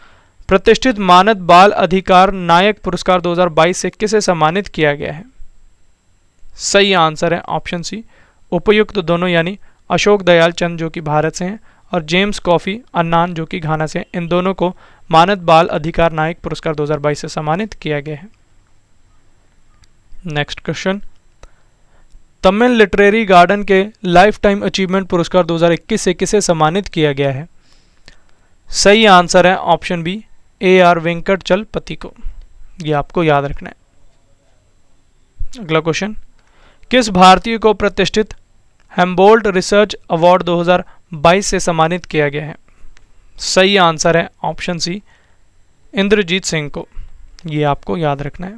प्रतिष्ठित मानद बाल अधिकार नायक पुरस्कार 2022 से किसे सम्मानित किया गया है? सही आंसर है ऑप्शन सी, उपयुक्त दोनों यानी अशोक दयाल चंद जो कि भारत से हैं और जेम्स कॉफी अन्नान जो कि घाना से हैं। इन दोनों को मानद बाल अधिकार नायक पुरस्कार 2022 से सम्मानित किया गया है। Next question, Tamil literary garden के लाइफ टाइम अचीवमेंट पुरस्कार 2021 से किसे सम्मानित किया गया है? सही आंसर है option B, A R Venkatachalapathy को। यह आपको याद रखना है। अगला क्वेश्चन, किस भारतीय को प्रतिष्ठित हेम्बोल्ट रिसर्च अवार्ड 2022 से सम्मानित किया गया है? सही आंसर है ऑप्शन सी, इंद्रजीत सिंह को। यह आपको याद रखना है।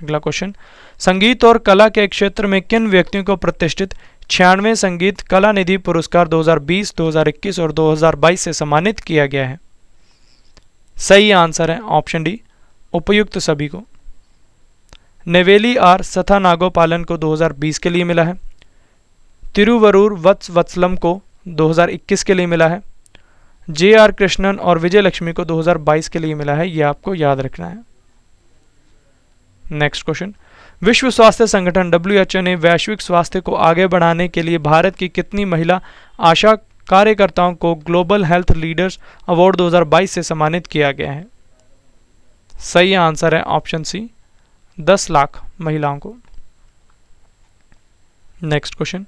अगला क्वेश्चन, संगीत और कला के क्षेत्र में किन व्यक्तियों को प्रतिष्ठित 96वें संगीत कला निधि पुरस्कार 2020, 2021 और 2022 से सम्मानित किया गया है? सही आंसर है ऑप्शन डी, उपयुक्त सभी को। नेवेली आर सथानागोपालन को 2020 के लिए मिला है। तिरुवरूर वत्सलम को 2021 के लिए मिला है। जे आर कृष्णन और विजय लक्ष्मी को 2022 के लिए मिला है। यह आपको याद रखना है। नेक्स्ट क्वेश्चन, विश्व स्वास्थ्य संगठन WHO ने वैश्विक स्वास्थ्य को आगे बढ़ाने के लिए भारत की कितनी महिला आशा कार्यकर्ताओं को ग्लोबल हेल्थ लीडर्स अवार्ड 2022 से सम्मानित किया गया है? सही आंसर है ऑप्शन सी, 10 लाख महिलाओं को। नेक्स्ट क्वेश्चन,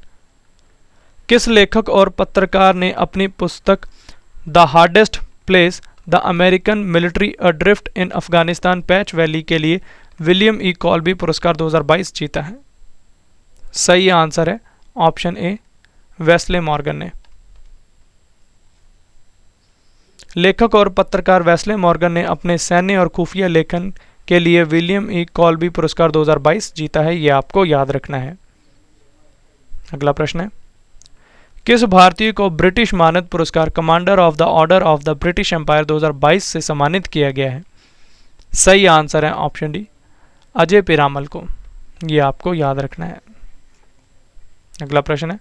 किस लेखक और पत्रकार ने अपनी पुस्तक the hardest place the American military adrift in Afghanistan Pech valley के लिए विलियम ई कॉल्बी पुरस्कार 2022 जीता है? सही आंसर है ऑप्शन ए, वेस्ले मॉर्गन ने। लेखक और पत्रकार वेस्ले मॉर्गन ने अपने सैन्य और खुफिया लेखन के लिए विलियम ई कॉल्बी पुरस्कार 2022 जीता है। यह आपको याद रखना है। अगला प्रश्न है, किस भारतीय को ब्रिटिश मानद पुरस्कार commander of the order of the British empire 2022 से सम्मानित किया गया है? सही आंसर है ऑप्शन डी, अजय पिरामल को। यह आपको याद रखना है। अगला प्रश्न है,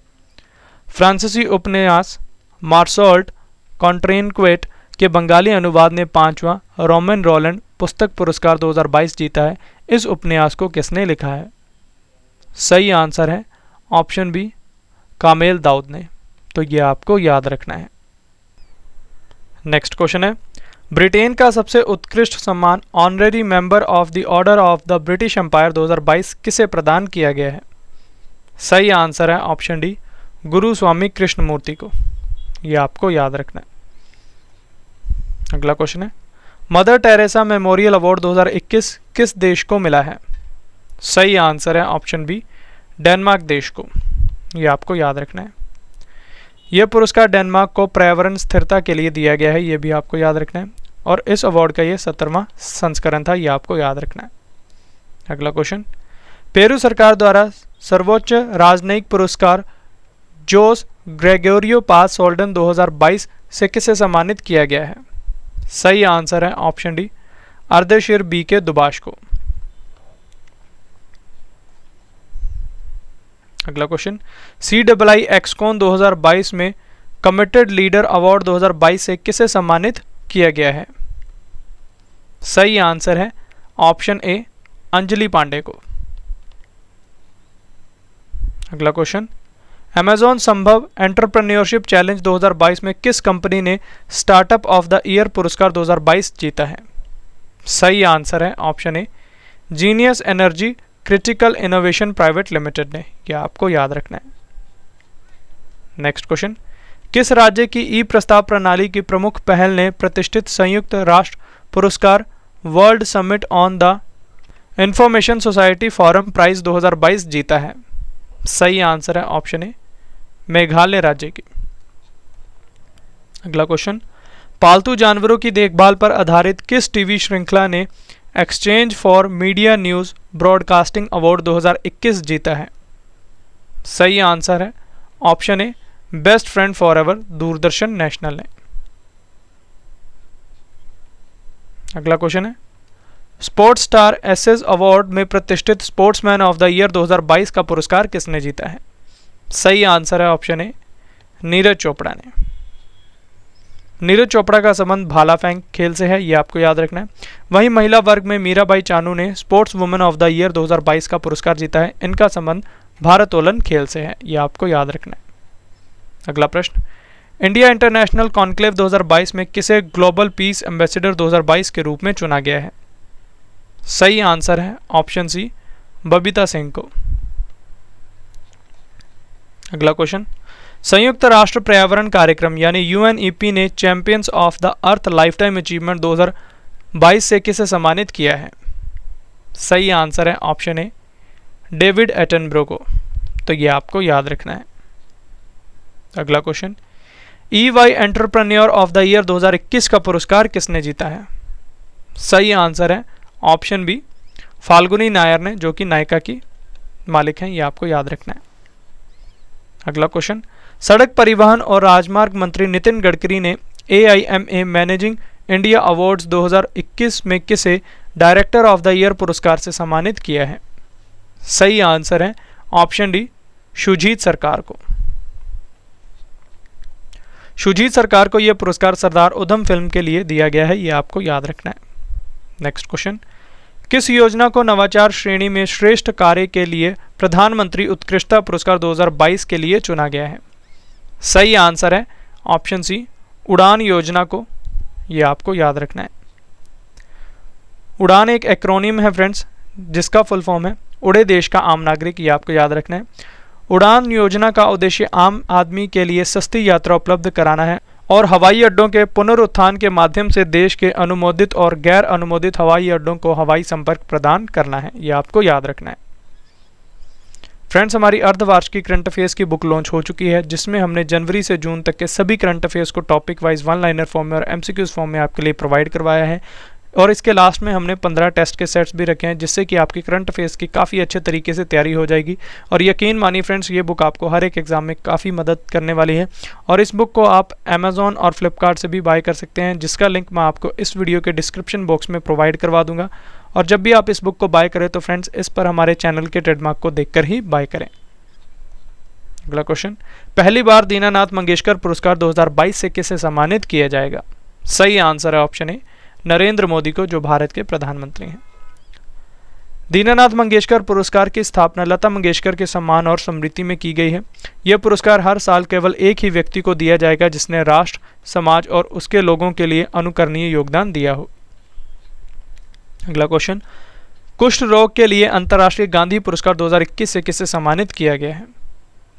फ्रांसीसी उपन्यास मार्सोल्ट कॉन्ट्रेनक्वेट के बंगाली अनुवाद ने 5वां रोमन रोलैंड पुस्तक पुरस्कार 2022 जीता है। इस उपन्यास को किसने लिखा है? सही आंसर है ऑप्शन बी, कामेल दाऊद ने। तो यह आपको याद रखना है। नेक्स्ट क्वेश्चन है, ब्रिटेन का सबसे उत्कृष्ट सम्मान honorary member of the order of the British empire 2022 किसे प्रदान किया गया है? सही आंसर है ऑप्शन डी, गुरु स्वामी कृष्णमूर्ति को। यह आपको याद रखना है। अगला क्वेश्चन है, मदर टेरेसा मेमोरियल अवार्ड 2021 किस देश को मिला है? सही आंसर है ऑप्शन बी, डेनमार्क देश को। ये आपको याद रखना है। यह पुरस्कार डेनमार्क को पर्यावरण स्थिरता के लिए दिया गया है, ये भी आपको याद रखना है। और इस अवार्ड का ये 17वां संस्करण था, ये आपको याद रखना है। अगला क्वेश्चन, पेरू सरकार द्वारा सर्वोच्च राजनयिक पुरस्कार जोस ग्रेगोरियो पास सोल्डन 2022 से किसे सम्मानित किया गया है? सही आंसर है ऑप्शन डी, अर्देशीर बी के दुबाश को। अगला क्वेश्चन, CII एक्सकॉन 2022 में कमिटेड लीडर अवार्ड 2022 से किसे सम्मानित किया गया है? सही आंसर है ऑप्शन ए, अंजलि पांडे को। अगला क्वेश्चन, अमेजॉन संभव एंटरप्रेन्योरशिप चैलेंज 2022 में किस कंपनी ने स्टार्टअप ऑफ द ईयर पुरस्कार 2022 जीता है? सही आंसर है ऑप्शन ए, genius energy critical innovation private limited ने। यह आपको याद रखना है। नेक्स्ट क्वेश्चन, किस राज्य की ई प्रस्ताव प्रणाली की प्रमुख पहल ने प्रतिष्ठित संयुक्त राष्ट्र पुरस्कार world summit on the information society forum prize 2022 जीता है? सही आंसर है ऑप्शन ए, मेघालय राज्य की। अगला क्वेश्चन, पालतू जानवरों की देखभाल पर आधारित किस टीवी श्रृंखला ने exchange for media news broadcasting award 2021 जीता है? सही आंसर है option A, best friend for ever Doordarshan national ने। अगला क्वेश्चन है, स्पोर्ट्स स्टार एसेज अवार्ड में प्रतिष्ठित स्पोर्ट्समैन ऑफ द ईयर 2022 का पुरस्कार किसने जीता है? सही आंसर है ऑप्शन ए, नीरज चोपड़ा ने। नीरज चोपड़ा का संबंध भाला फेंक खेल से है, ये आपको याद रखना है। वहीं महिला वर्ग में मीराबाई चानू ने sports woman of the year 2022 का पुरस्कार जीता है, इनका संबंध भारोत्तोलन खेल से है, ये आपको याद रखना है। अगला प्रश्न, इंडिया इंटरनेशनल कॉन्क्लेव 2022 में किसे ग्लोबल पीस एम्बेसडर 2022 के रूप में चुना गया है? सही आंसर है ऑप्शन सी, बबीता सिंह को। अगला क्वेश्चन, संयुक्त राष्ट्र पर्यावरण कार्यक्रम यानी UNEP ने champions of the earth lifetime achievement 2022 से किसे सम्मानित किया है? सही आंसर है ऑप्शन ए, डेविड एटनब्रो को। तो ये आपको याद रखना है। अगला question, EY entrepreneur of the year 2021 का पुरस्कार किसने जीता है? सही आंसर है ऑप्शन बी, फाल्गुनी नायर ने, जो कि नायका की मालिक हैं, ये आपको याद रखना है। अगला क्वेश्चन, सड़क परिवहन और राजमार्ग मंत्री नितिन गडकरी ने AIMA मैनेजिंग इंडिया अवार्ड्स 2021 में किसे डायरेक्टर ऑफ द ईयर पुरस्कार से सम्मानित किया है? सही आंसर है ऑप्शन डी, शुजीत सरकार को। शुजीत सरकार को यह पुरस्कार सरदार उधम फिल्म के लिए दिया गया है, यह आपको याद रखना है। नेक्स्ट क्वेश्चन, किस योजना को नवाचार श्रेणी में श्रेष्ठ कार्य के लिए प्रधानमंत्री उत्कृष्टता पुरस्कार 2022 के लिए चुना गया है? सही आंसर है ऑप्शन सी, उड़ान योजना को, यह आपको याद रखना है। उड़ान एक एक्रोनिम है फ्रेंड्स, जिसका फुल फॉर्म है उड़े देश का आम नागरिक, ये आपको याद रखना है। उड़ान योजना का उद्देश्य आम आदमी के लिए सस्ती यात्रा उपलब्ध कराना है और हवाई अड्डों के पुनरुत्थान के माध्यम से देश के अनुमोदित और गैर अनुमोदित हवाई अड्डों को हवाई संपर्क प्रदान करना है, यह आपको याद रखना है। फ्रेंड्स, हमारी अर्धवार्षिक करंट अफेयर्स की बुक लॉन्च हो चुकी है, जिसमें हमने जनवरी से जून तक के सभी करंट अफेयर्स को topic wise one liner form में और MCQs फॉर्म में आपके लिए प्रोवाइड करवाया है। और इसके लास्ट में हमने 15 टेस्ट के सेट्स भी रखे हैं, जिससे कि आपकी करंट अफेयर्स की काफ़ी अच्छे तरीके से तैयारी हो जाएगी। और यकीन मानिए फ्रेंड्स, ये बुक आपको हर एक एग्जाम में काफ़ी मदद करने वाली है। और इस बुक को आप अमेजॉन और फ्लिपकार्ट से भी बाय कर सकते हैं, जिसका लिंक मैं आपको इस वीडियो के डिस्क्रिप्शन बॉक्स में प्रोवाइड करवा दूंगा। और जब भी आप इस बुक को बाय करें तो फ्रेंड्स, इस पर हमारे चैनल के ट्रेडमार्क को देखकर ही बाय करें। अगला क्वेश्चन, पहली बार दीनानाथ मंगेशकर पुरस्कार 2022 से किसे सम्मानित किया जाएगा? सही आंसर है ऑप्शन ए, नरेंद्र मोदी को, जो भारत के प्रधानमंत्री हैं। दीनानाथ मंगेशकर पुरस्कार की स्थापना लता मंगेशकर के सम्मान और स्मृति में की गई है। यह पुरस्कार हर साल केवल एक ही व्यक्ति को दिया जाएगा जिसने राष्ट्र, समाज और उसके लोगों के लिए अनुकरणीय योगदान दिया हो। अगला क्वेश्चन, कुष्ठ रोग के लिए अंतर्राष्ट्रीय गांधी पुरस्कार 2021 से किसे सम्मानित किया गया है?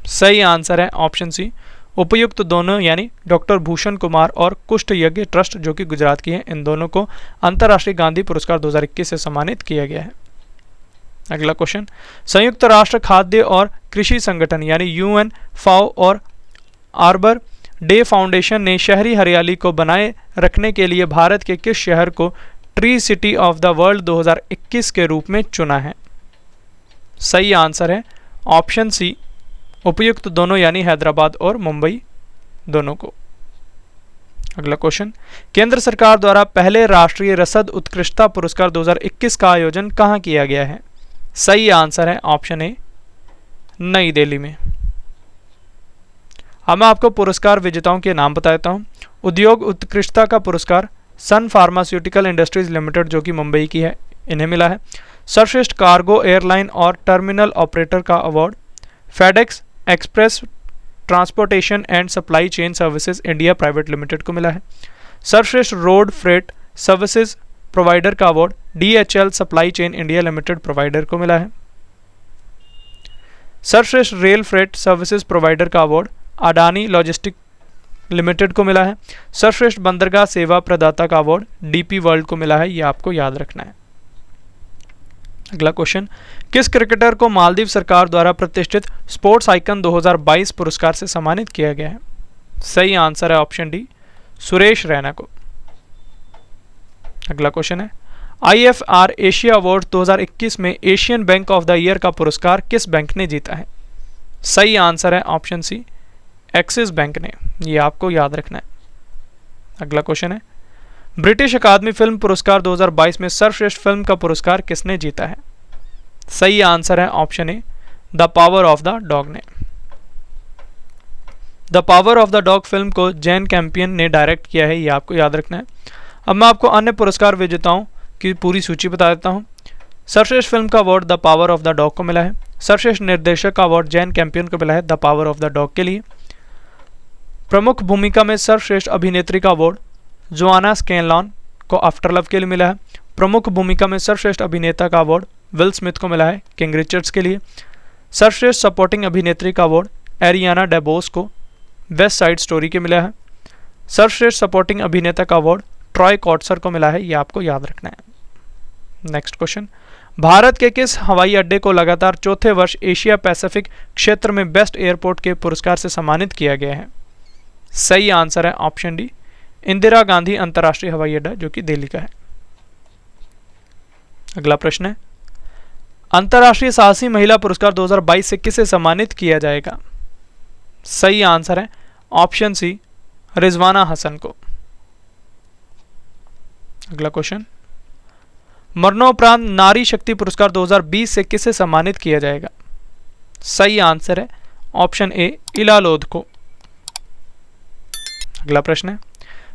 सही आंसर है ऑप्शन सी, उपयुक्त दोनों यानी डॉक्टर भूषण कुमार और कुष्ठ यज्ञ ट्रस्ट, जो कि गुजरात की है, इन दोनों को अंतर्राष्ट्रीय गांधी पुरस्कार 2021 से सम्मानित किया गया है। अगला क्वेश्चन, संयुक्त राष्ट्र खाद्य और कृषि संगठन यानी यूएन, फाओ और आर्बर डे फाउंडेशन ने शहरी हरियाली को बनाए रखने के लिए भारत के किस शहर को tree city of the world 2021 के रूप में चुना है? सही आंसर है ऑप्शन सी, उपयुक्त दोनों यानी हैदराबाद और मुंबई दोनों को। अगला क्वेश्चन, केंद्र सरकार द्वारा पहले राष्ट्रीय रसद उत्कृष्टता पुरस्कार 2021 का आयोजन कहां किया गया है? सही आंसर है ऑप्शन ए, नई दिल्ली में। अब मैं आपको पुरस्कार विजेताओं के नाम बता देता हूं। उद्योग उत्कृष्टता का पुरस्कार सन फार्मास्यूटिकल इंडस्ट्रीज लिमिटेड जो कि मुंबई की है, इन्हें मिला है। सर्वश्रेष्ठ कार्गो एयरलाइन और टर्मिनल ऑपरेटर का award FedEx express transportation and supply chain services India private limited को मिला है। सर्वश्रेष्ठ रोड फ्रेट सर्विसेज प्रोवाइडर का award DHL supply chain India limited provider को मिला है। सर्वश्रेष्ठ रेल फ्रेट सर्विसेज प्रोवाइडर का अवार्ड अडानी लॉजिस्टिक लिमिटेड को मिला है। सर्वश्रेष्ठ बंदरगाह सेवा प्रदाता का अवार्ड DP वर्ल्ड को मिला है, यह आपको याद रखना है। अगला क्वेश्चन, किस क्रिकेटर को मालदीव सरकार द्वारा प्रतिष्ठित स्पोर्ट्स आइकन 2022 पुरस्कार से सम्मानित किया गया है? सही आंसर है ऑप्शन डी, सुरेश रैना को। अगला क्वेश्चन है, IFR एशिया अवार्ड 2021 में Asian bank of the year का पुरस्कार किस बैंक ने जीता है? सही आंसर है ऑप्शन सी, एक्सिस बैंक ने, ये आपको याद रखना है। अगला क्वेश्चन है, ब्रिटिश अकादमी फिल्म पुरस्कार 2022 में सर्वश्रेष्ठ फिल्म का पुरस्कार किसने जीता है? सही आंसर है option A, The Power of the Dog ने। The Power of the Dog film को जैन कैंपियन ने डायरेक्ट किया है, ये आपको याद रखना है। अब मैं आपको अन्य पुरस्कार विजेताओं की पूरी सूची बता देता हूँ। सर्वश्रेष्ठ फिल्म का award the Power of the dog को मिला है। सर्वश्रेष्ठ निर्देशक का अवार्ड जैन कैंपियन को मिला है the Power of the dog के लिए। प्रमुख भूमिका में सर्वश्रेष्ठ अभिनेत्री का अवार्ड जोआना स्कैनलॉन को आफ्टर लव के लिए मिला है। प्रमुख भूमिका में सर्वश्रेष्ठ अभिनेता का अवार्ड विल स्मिथ को मिला है किंग रिचर्ड्स के लिए। सर्वश्रेष्ठ सपोर्टिंग अभिनेत्री का अवार्ड एरियाना डेबोस को वेस्ट साइड स्टोरी के मिला है। सर्वश्रेष्ठ सपोर्टिंग अभिनेता का अवार्ड ट्रॉय कॉट्सर को मिला है, यह आपको याद रखना है। नेक्स्ट क्वेश्चन, भारत के किस हवाई अड्डे को लगातार चौथे वर्ष एशिया पैसिफिक क्षेत्र में बेस्ट एयरपोर्ट के पुरस्कार से सम्मानित किया गया है? सही आंसर है ऑप्शन डी, इंदिरा गांधी अंतर्राष्ट्रीय हवाई अड्डा जो कि दिल्ली का है। अगला प्रश्न है, अंतर्राष्ट्रीय साहसी महिला पुरस्कार 2022 से किसे सम्मानित किया जाएगा? सही आंसर है ऑप्शन सी, रिजवाना हसन को। अगला क्वेश्चन, मरणोपरांत नारी शक्ति पुरस्कार 2020 से किसे सम्मानित किया जाएगा? सही आंसर है ऑप्शन ए, इला लोध को। अगला प्रश्न है,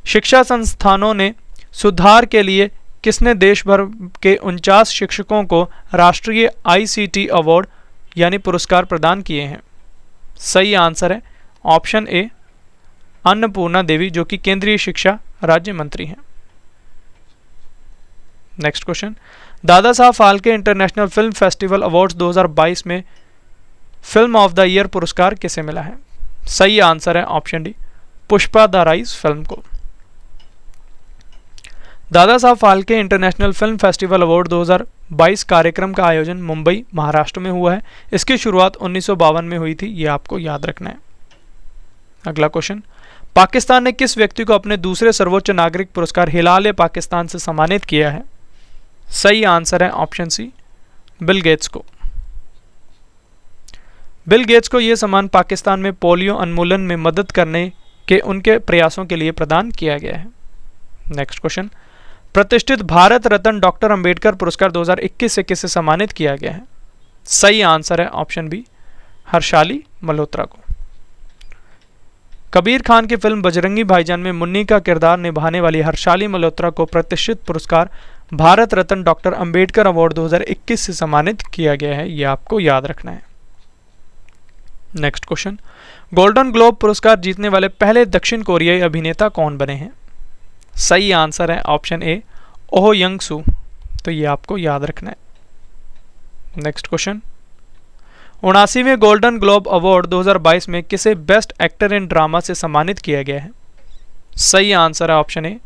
शिक्षा संस्थानों ने सुधार के लिए किसने देश भर के 49 शिक्षकों को राष्ट्रीय ICT अवार्ड यानी पुरस्कार प्रदान किए हैं? सही आंसर है ऑप्शन ए, अन्नपूर्णा देवी जो कि केंद्रीय शिक्षा राज्य मंत्री हैं। Next question, Dada Saheb Phalke international film festival awards 2022 में फिल्म ऑफ द ईयर पुरस्कार किसे मिला है? सही आंसर है option D, Pushpa the rise film को। Dada Saheb Phalke international film festival award 2022 कार्यक्रम का आयोजन मुंबई महाराष्ट्र में हुआ है। इसकी शुरुआत 1952 में हुई थी, यह आपको याद रखना है। अगला क्वेश्चन, पाकिस्तान ने किस व्यक्ति को अपने दूसरे सर्वोच्च नागरिक पुरस्कार हिलाल पाकिस्तान से सम्मानित किया है? सही आंसर है ऑप्शन सी, बिल गेट्स को। बिल गेट्स को यह सम्मान पाकिस्तान में पोलियो उन्मूलन में मदद करने के उनके प्रयासों के लिए प्रदान किया गया है। नेक्स्ट क्वेश्चन, प्रतिष्ठित भारत रत्न डॉक्टर अंबेडकर पुरस्कार 2021 से किसे सम्मानित किया गया है? सही आंसर है ऑप्शन बी, हर्षाली मल्होत्रा को। कबीर खान की फिल्म बजरंगी भाईजान में मुन्नी का किरदार निभाने वाली हर्षाली मल्होत्रा को प्रतिष्ठित पुरस्कार भारत रत्न डॉक्टर अंबेडकर अवार्ड 2021 से सम्मानित किया गया है, यह आपको याद रखना है। नेक्स्ट क्वेश्चन, गोल्डन ग्लोब पुरस्कार जीतने वाले पहले दक्षिण कोरियाई अभिनेता कौन बने हैं? सही आंसर है ऑप्शन ए, ओह यंग सू, तो ये आपको याद रखना है। नेक्स्ट क्वेश्चन, 79वें गोल्डन ग्लोब अवार्ड 2022 में किसे बेस्ट एक्टर इन ड्रामा से सम्मानित किया गया है? सही आंसर है ऑप्शन ए,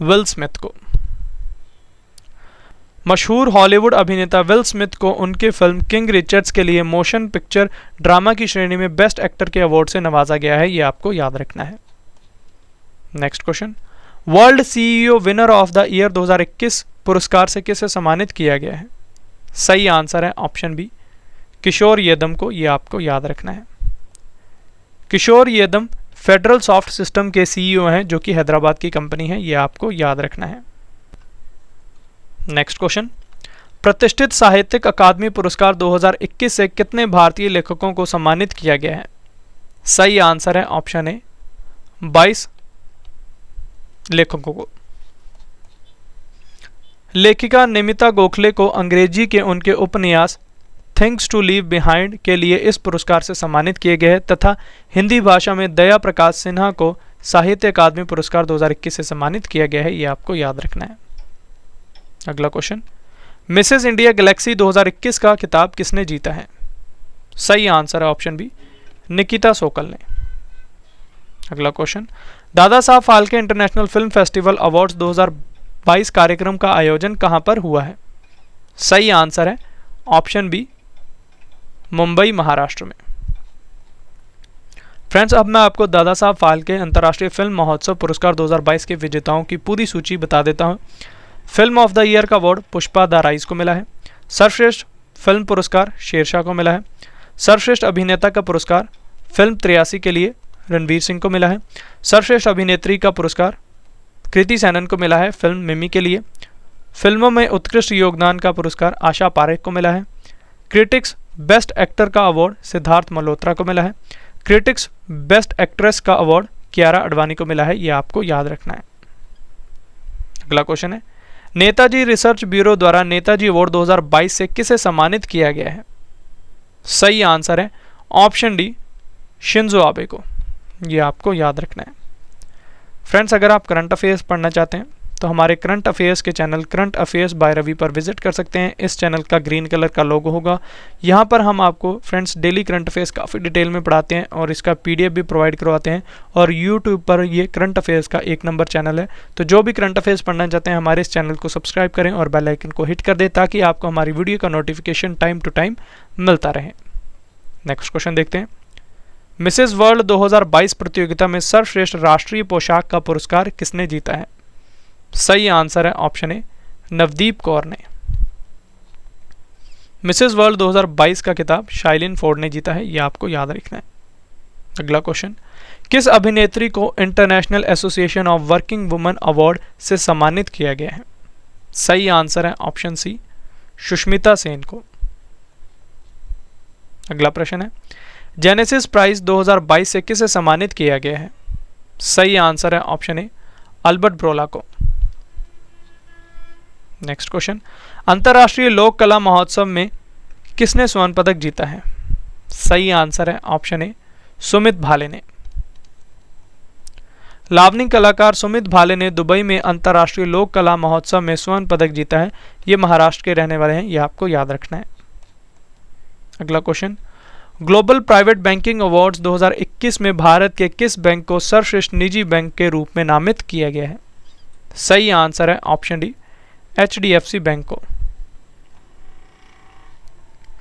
विल स्मिथ को। मशहूर हॉलीवुड अभिनेता विल स्मिथ को उनके फिल्म किंग रिचर्ड्स के लिए मोशन पिक्चर ड्रामा की श्रेणी में बेस्ट एक्टर के अवार्ड से नवाजा गया है, ये आपको याद रखना है। Next question, world CEO winner of the year 2021 पुरस्कार से किसे सम्मानित किया गया है? सही आंसर है ऑप्शन बी, किशोर येदम को, ये आपको याद रखना है। किशोर येदम फेडरल सॉफ्ट सिस्टम के सीईओ हैं, जो कि हैदराबाद की कंपनी है, ये आपको याद रखना है। नेक्स्ट क्वेश्चन, प्रतिष्ठित साहित्यिक अकादमी पुरस्कार 2021 से कितने भारतीय लेखकों को सम्मानित किया गया है? सही आंसर है ऑप्शन ए, 22 लेखकों को। लेखिका निमिता गोखले को अंग्रेजी के उनके उपन्यास थिंग्स टू लीव बिहाइंड के लिए इस पुरस्कार से सम्मानित किए गए हैं तथा हिंदी भाषा में दया प्रकाश सिन्हा को साहित्य अकादमी पुरस्कार 2021 से सम्मानित किया गया है, ये आपको याद रखना है। अगला क्वेश्चन, मिसेस इंडिया गैलेक्सी 2021 का खिताब किसने जीता है? सही आंसर है ऑप्शन बी, निकिता सोकल ने। अगला question, Dada Saheb Phalke international film festival awards 2022 कार्यक्रम का आयोजन कहां पर हुआ है? सही आंसर है ऑप्शन बी, मुंबई महाराष्ट्र में। फ्रेंड्स, अब मैं आपको दादा साहब फाल्के अंतर्राष्ट्रीय फिल्म महोत्सव पुरस्कार 2022 के विजेताओं की पूरी सूची बता देता हूं। फिल्म ऑफ द ईयर का अवार्ड पुष्पा द राइज को मिला है। सर्वश्रेष्ठ फिल्म पुरस्कार शेरशाह को मिला है। सर्वश्रेष्ठ अभिनेता का पुरस्कार फिल्म 83 के लिए रणवीर सिंह को मिला है। सर्वश्रेष्ठ अभिनेत्री का पुरस्कार कृति सेनन को मिला है फिल्म मिमी के लिए। फिल्मों में उत्कृष्ट योगदान का पुरस्कार आशा पारेख को मिला है। क्रिटिक्स बेस्ट एक्टर का अवार्ड सिद्धार्थ मल्होत्रा को मिला है। क्रिटिक्स बेस्ट एक्ट्रेस का अवार्ड कियारा अडवाणी को मिला है, ये आपको याद रखना है। अगला क्वेश्चन है, नेताजी रिसर्च ब्यूरो द्वारा नेताजी अवार्ड 2022 से किसे सम्मानित किया गया है? सही आंसर है ऑप्शन डी, शिंजो आबे को, ये आपको याद रखना है। फ्रेंड्स, अगर आप करंट अफेयर्स पढ़ना चाहते हैं तो हमारे करंट अफेयर्स के channel current affairs by Ravi पर विजिट कर सकते हैं। इस चैनल का ग्रीन कलर का लोगो होगा। यहाँ पर हम आपको फ्रेंड्स डेली करंट अफेयर्स काफ़ी डिटेल में पढ़ाते हैं और इसका पीडीएफ भी प्रोवाइड करवाते हैं। और यूट्यूब पर ये करंट अफेयर्स का 1 नंबर चैनल है। तो जो भी करंट अफेयर्स पढ़ना चाहते हैं हमारे इस चैनल को सब्सक्राइब करें और बेल आइकन को हिट कर दें ताकि आपको हमारी वीडियो का नोटिफिकेशन टाइम टू टाइम मिलता रहे। नेक्स्ट क्वेश्चन देखते हैं, मिसेज वर्ल्ड 2022 प्रतियोगिता में सर्वश्रेष्ठ राष्ट्रीय पोशाक का पुरस्कार किसने जीता है? सही आंसर है ऑप्शन ए, नवदीप कौर ने। मिसेज वर्ल्ड 2022 का खिताब शाइलिन फोर्ड ने जीता है, यह आपको याद रखना है। अगला क्वेश्चन, किस अभिनेत्री को international association of working women award से सम्मानित किया गया है? सही आंसर है ऑप्शन सी, सुष्मिता सेन को। अगला प्रश्न है, जेनेसिस प्राइज 2022 से किसे सम्मानित किया गया है? सही आंसर है ऑप्शन ए, अल्बर्ट ब्रोला को। नेक्स्ट क्वेश्चन, अंतर्राष्ट्रीय लोक कला महोत्सव में किसने स्वर्ण पदक जीता है? सही आंसर है ऑप्शन ए, सुमित भाले ने। लावनी कलाकार सुमित भाले ने दुबई में अंतर्राष्ट्रीय लोक कला महोत्सव में स्वर्ण पदक जीता है। ये महाराष्ट्र के रहने वाले हैं, यह आपको याद रखना है। अगला question, global private banking awards 2021 में भारत के किस बैंक को सर्वश्रेष्ठ निजी बैंक के रूप में नामित किया गया है? सही आंसर है ऑप्शन डी, HDFC बैंक को।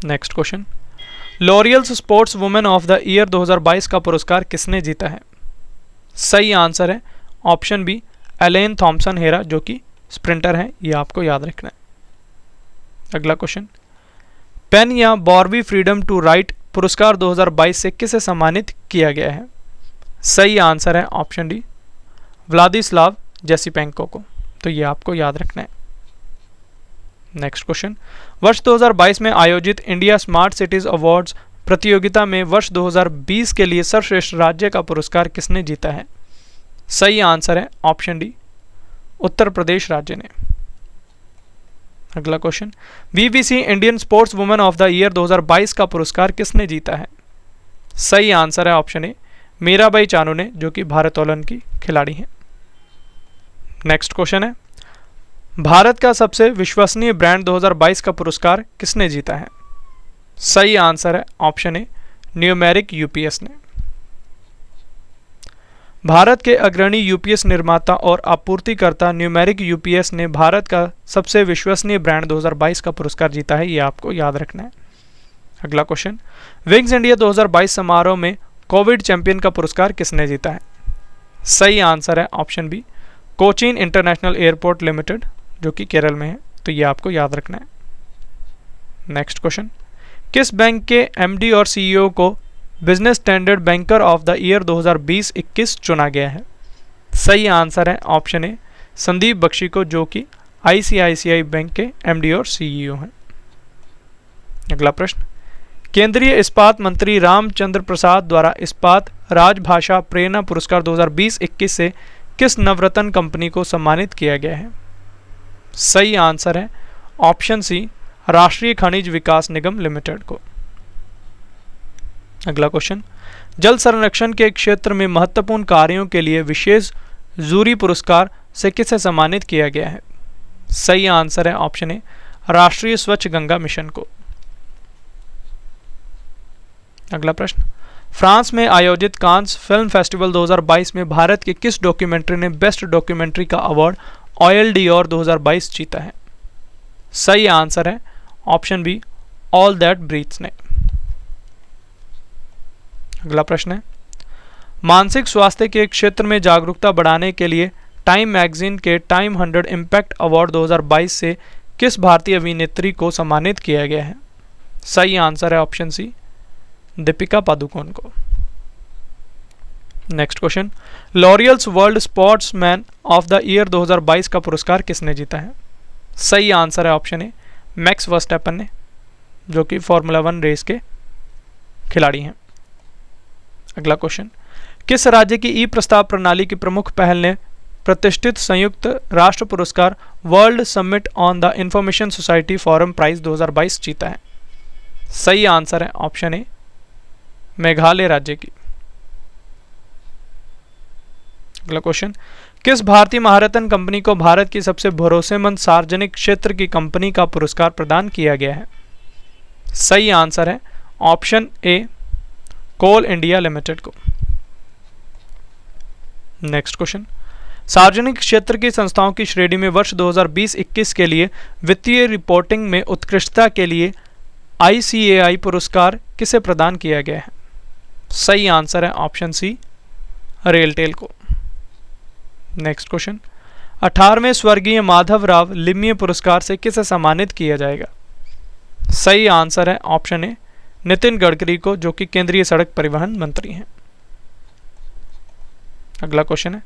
Next question, Laureus sports woman of the year 2022 का पुरस्कार किसने जीता है? सही आंसर है option B, Elaine Thompson Herah, जो कि स्प्रिंटर हैं, ये आपको याद रखना है। अगला क्वेश्चन, पेन या बॉर्बी फ्रीडम टू राइट पुरस्कार 2022 से किसे सम्मानित किया गया है? सही आंसर है ऑप्शन डी, व्लादिस्लाव जेसिपेंको को, तो ये आपको याद रखना है। नेक्स्ट क्वेश्चन, वर्ष 2022 में आयोजित इंडिया स्मार्ट सिटीज अवार्ड्स प्रतियोगिता में वर्ष 2020 के लिए सर्वश्रेष्ठ राज्य का पुरस्कार किसने जीता है? सही आंसर है ऑप्शन डी, उत्तर प्रदेश राज्य ने। अगला question, BBC Indian sports woman of the year 2022 का पुरस्कार किसने जीता है? सही आंसर है ऑप्शन ए, मीराबाई चानू ने, जो कि भारोत्तोलन की खिलाड़ी हैं। नेक्स्ट क्वेश्चन है, भारत का सबसे विश्वसनीय ब्रांड 2022 का पुरस्कार किसने जीता है? सही आंसर है ऑप्शन ए, न्यूमेरिक UPS ने। भारत के अग्रणी यूपीएस निर्माता और आपूर्तिकर्ता न्यूमेरिक यूपीएस ने भारत का सबसे विश्वसनीय ब्रांड 2022 का पुरस्कार जीता है, ये आपको याद रखना है। अगला क्वेश्चन, विंग्स इंडिया 2022 समारोह में कोविड चैंपियन का पुरस्कार किसने जीता है? सही आंसर है option B, Cochin international airport limited, जो कि केरल में है, तो ये आपको याद रखना है। नेक्स्ट क्वेश्चन, किस बैंक के एमडी और सीईओ को business standard banker of the year 2020-21 चुना गया है? सही आंसर है ऑप्शन ए, संदीप बख्शी को, जो कि आईसीआईसीआई बैंक के एमडी और सीईओ हैं। अगला प्रश्न, केंद्रीय इस्पात मंत्री रामचंद्र प्रसाद द्वारा इस्पात राजभाषा प्रेरणा पुरस्कार 2020-21 से किस नवरत्न कंपनी को सम्मानित किया गया है? सही आंसर है ऑप्शन सी, राष्ट्रीय खनिज विकास निगम लिमिटेड को। अगला क्वेश्चन, जल संरक्षण के क्षेत्र में महत्वपूर्ण कार्यों के लिए विशेष जूरी पुरस्कार से किसे सम्मानित किया गया है? सही आंसर है ऑप्शन ए, राष्ट्रीय स्वच्छ गंगा मिशन को। अगला प्रश्न, फ्रांस में आयोजित कांस फिल्म फेस्टिवल 2022 में भारत के किस डॉक्यूमेंट्री ने बेस्ट डॉक्यूमेंट्री का अवार्ड ऑयल डियोर 2022 जीता है? सही आंसर है option B, all that breathes ने। अगला प्रश्न है, मानसिक स्वास्थ्य के क्षेत्र में जागरूकता बढ़ाने के लिए टाइम मैगजीन के टाइम 100 इम्पैक्ट अवार्ड 2022 से किस भारतीय अभिनेत्री को सम्मानित किया गया है? सही आंसर है ऑप्शन सी, दीपिका पादुकोण को। Next question, Laureus world sportsman of the year 2022 का पुरस्कार किसने जीता है? सही आंसर है ऑप्शन ए, मैक्स वर्स्टैपन ने, जो कि फॉर्मूला 1 रेस के खिलाड़ी हैं। अगला क्वेश्चन, किस राज्य की ई प्रस्ताव प्रणाली की प्रमुख पहल ने प्रतिष्ठित संयुक्त राष्ट्र पुरस्कार world summit on the information society forum prize 2022 जीता है? सही आंसर है ऑप्शन ए, मेघालय राज्य की। अगला क्वेश्चन, किस भारतीय महारत्न कंपनी को भारत की सबसे भरोसेमंद सार्वजनिक क्षेत्र की कंपनी का पुरस्कार प्रदान किया गया है? सही आंसर है option A, Coal India limited को। नेक्स्ट क्वेश्चन, सार्वजनिक क्षेत्र की संस्थाओं की श्रेणी में वर्ष 2020-21 के लिए वित्तीय रिपोर्टिंग में उत्कृष्टता के लिए ICAI पुरस्कार किसे प्रदान किया गया है? सही आंसर है ऑप्शन सी, रेलटेल को। नेक्स्ट क्वेश्चन, 18वें स्वर्गीय माधवराव लिम्ये पुरस्कार से किसे सम्मानित किया जाएगा? सही आंसर है ऑप्शन ए, नितिन गडकरी को, जो कि केंद्रीय सड़क परिवहन मंत्री हैं। अगला क्वेश्चन है,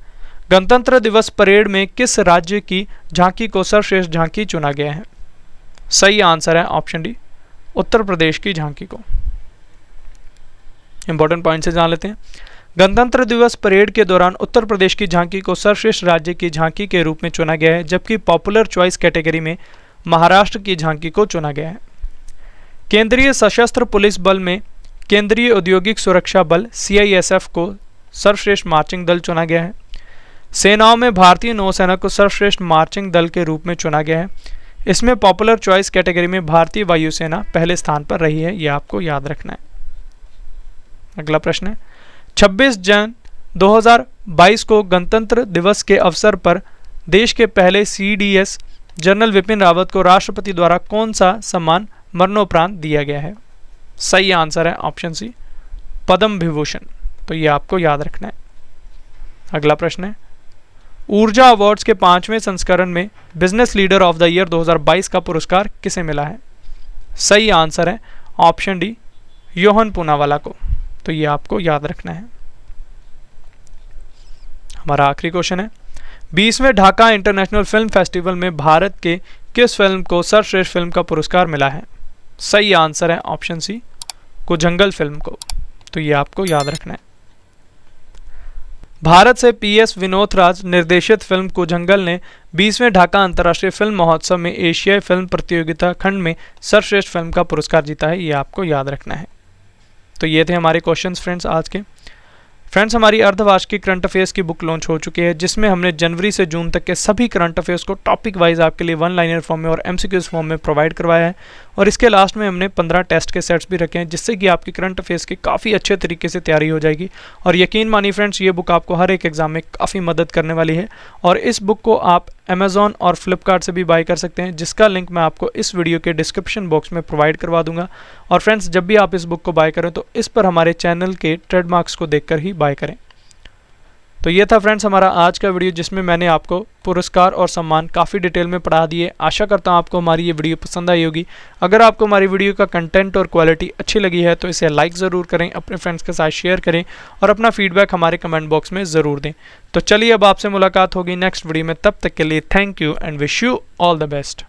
गणतंत्र दिवस परेड में किस राज्य की झांकी को सर्वश्रेष्ठ झांकी चुना गया है? सही आंसर है ऑप्शन डी, उत्तर प्रदेश की झांकी को। इंपॉर्टेंट पॉइंट से जान लेते हैं। गणतंत्र दिवस परेड के दौरान उत्तर प्रदेश की झांकी को सर्वश्रेष्ठ राज्य की झांकी के रूप में चुना गया है, जबकि पॉपुलर चॉइस कैटेगरी में महाराष्ट्र की झांकी को चुना गया है। केंद्रीय सशस्त्र पुलिस बल में केंद्रीय औद्योगिक सुरक्षा बल CISF को सर्वश्रेष्ठ मार्चिंग दल चुना गया है। सेनाओं में भारतीय नौसेना को सर्वश्रेष्ठ मार्चिंग दल के रूप में चुना गया है। इसमें पॉपुलर चॉइस कैटेगरी में भारतीय वायुसेना पहले स्थान पर रही है, यह आपको याद रखना है। अगला प्रश्न है, 26 जून 2022 को गणतंत्र दिवस के अवसर पर देश के पहले CDS जनरल विपिन रावत को राष्ट्रपति द्वारा कौन सा सम्मान मरणोपरांत दिया गया है? सही आंसर है ऑप्शन सी, पद्म विभूषण, तो ये आपको याद रखना है। अगला प्रश्न है, ऊर्जा अवार्ड्स के 5वें संस्करण में business leader of the year 2022 का पुरस्कार किसे मिला है? सही आंसर है ऑप्शन डी, योहन पूनावाला को, तो ये आपको याद रखना है। हमारा आखिरी क्वेश्चन है, 20वें ढाका इंटरनेशनल फिल्म फेस्टिवल में भारत के किस फिल्म को सर्वश्रेष्ठ फिल्म का पुरस्कार मिला है? सही आंसर है ऑप्शन सी, कुजंगल फिल्म को, तो ये आपको याद रखना है। भारत से PS विनोद राज निर्देशित फिल्म कुजंगल ने 20वें ढाका अंतर्राष्ट्रीय फिल्म महोत्सव में एशियाई फिल्म प्रतियोगिता खंड में सर्वश्रेष्ठ फिल्म का पुरस्कार जीता है, ये आपको याद रखना है। तो ये थे हमारे क्वेश्चंस फ्रेंड्स आज के। फ्रेंड्स, हमारी अर्धवार्षिक करंट अफेयर्स की बुक लॉन्च हो चुकी है, जिसमें हमने जनवरी से जून तक के सभी करंट अफेयर्स को टॉपिक वाइज आपके लिए 1 लाइनर फॉर्म में और MCQs फॉर्म में प्रोवाइड करवाया है। और इसके लास्ट में हमने 15 टेस्ट के सेट्स भी रखे हैं, जिससे कि आपकी करंट अफेयर्स की काफ़ी अच्छे तरीके से तैयारी हो जाएगी। और यकीन मानिए फ्रेंड्स, ये बुक आपको हर एक एग्जाम में काफ़ी मदद करने वाली है। और इस बुक को आप अमेज़ॉन और फ्लिपकार्ट से भी बाय कर सकते हैं, जिसका लिंक मैं आपको इस वीडियो के डिस्क्रिप्शन बॉक्स में प्रोवाइड करवा दूंगा। और फ्रेंड्स, जब भी आप इस बुक को बाय करें तो इस पर हमारे चैनल के ट्रेडमार्क्स को देखकर ही बाय करें। तो ये था फ्रेंड्स हमारा आज का वीडियो, जिसमें मैंने आपको पुरस्कार और सम्मान काफ़ी डिटेल में पढ़ा दिए। आशा करता हूँ आपको हमारी ये वीडियो पसंद आई होगी। अगर आपको हमारी वीडियो का कंटेंट और क्वालिटी अच्छी लगी है तो इसे लाइक ज़रूर करें, अपने फ्रेंड्स के साथ शेयर करें और अपना फीडबैक हमारे कमेंट बॉक्स में ज़रूर दें। तो चलिए अब आपसे मुलाकात होगी नेक्स्ट वीडियो में, तब तक के लिए thank you and wish you all the best.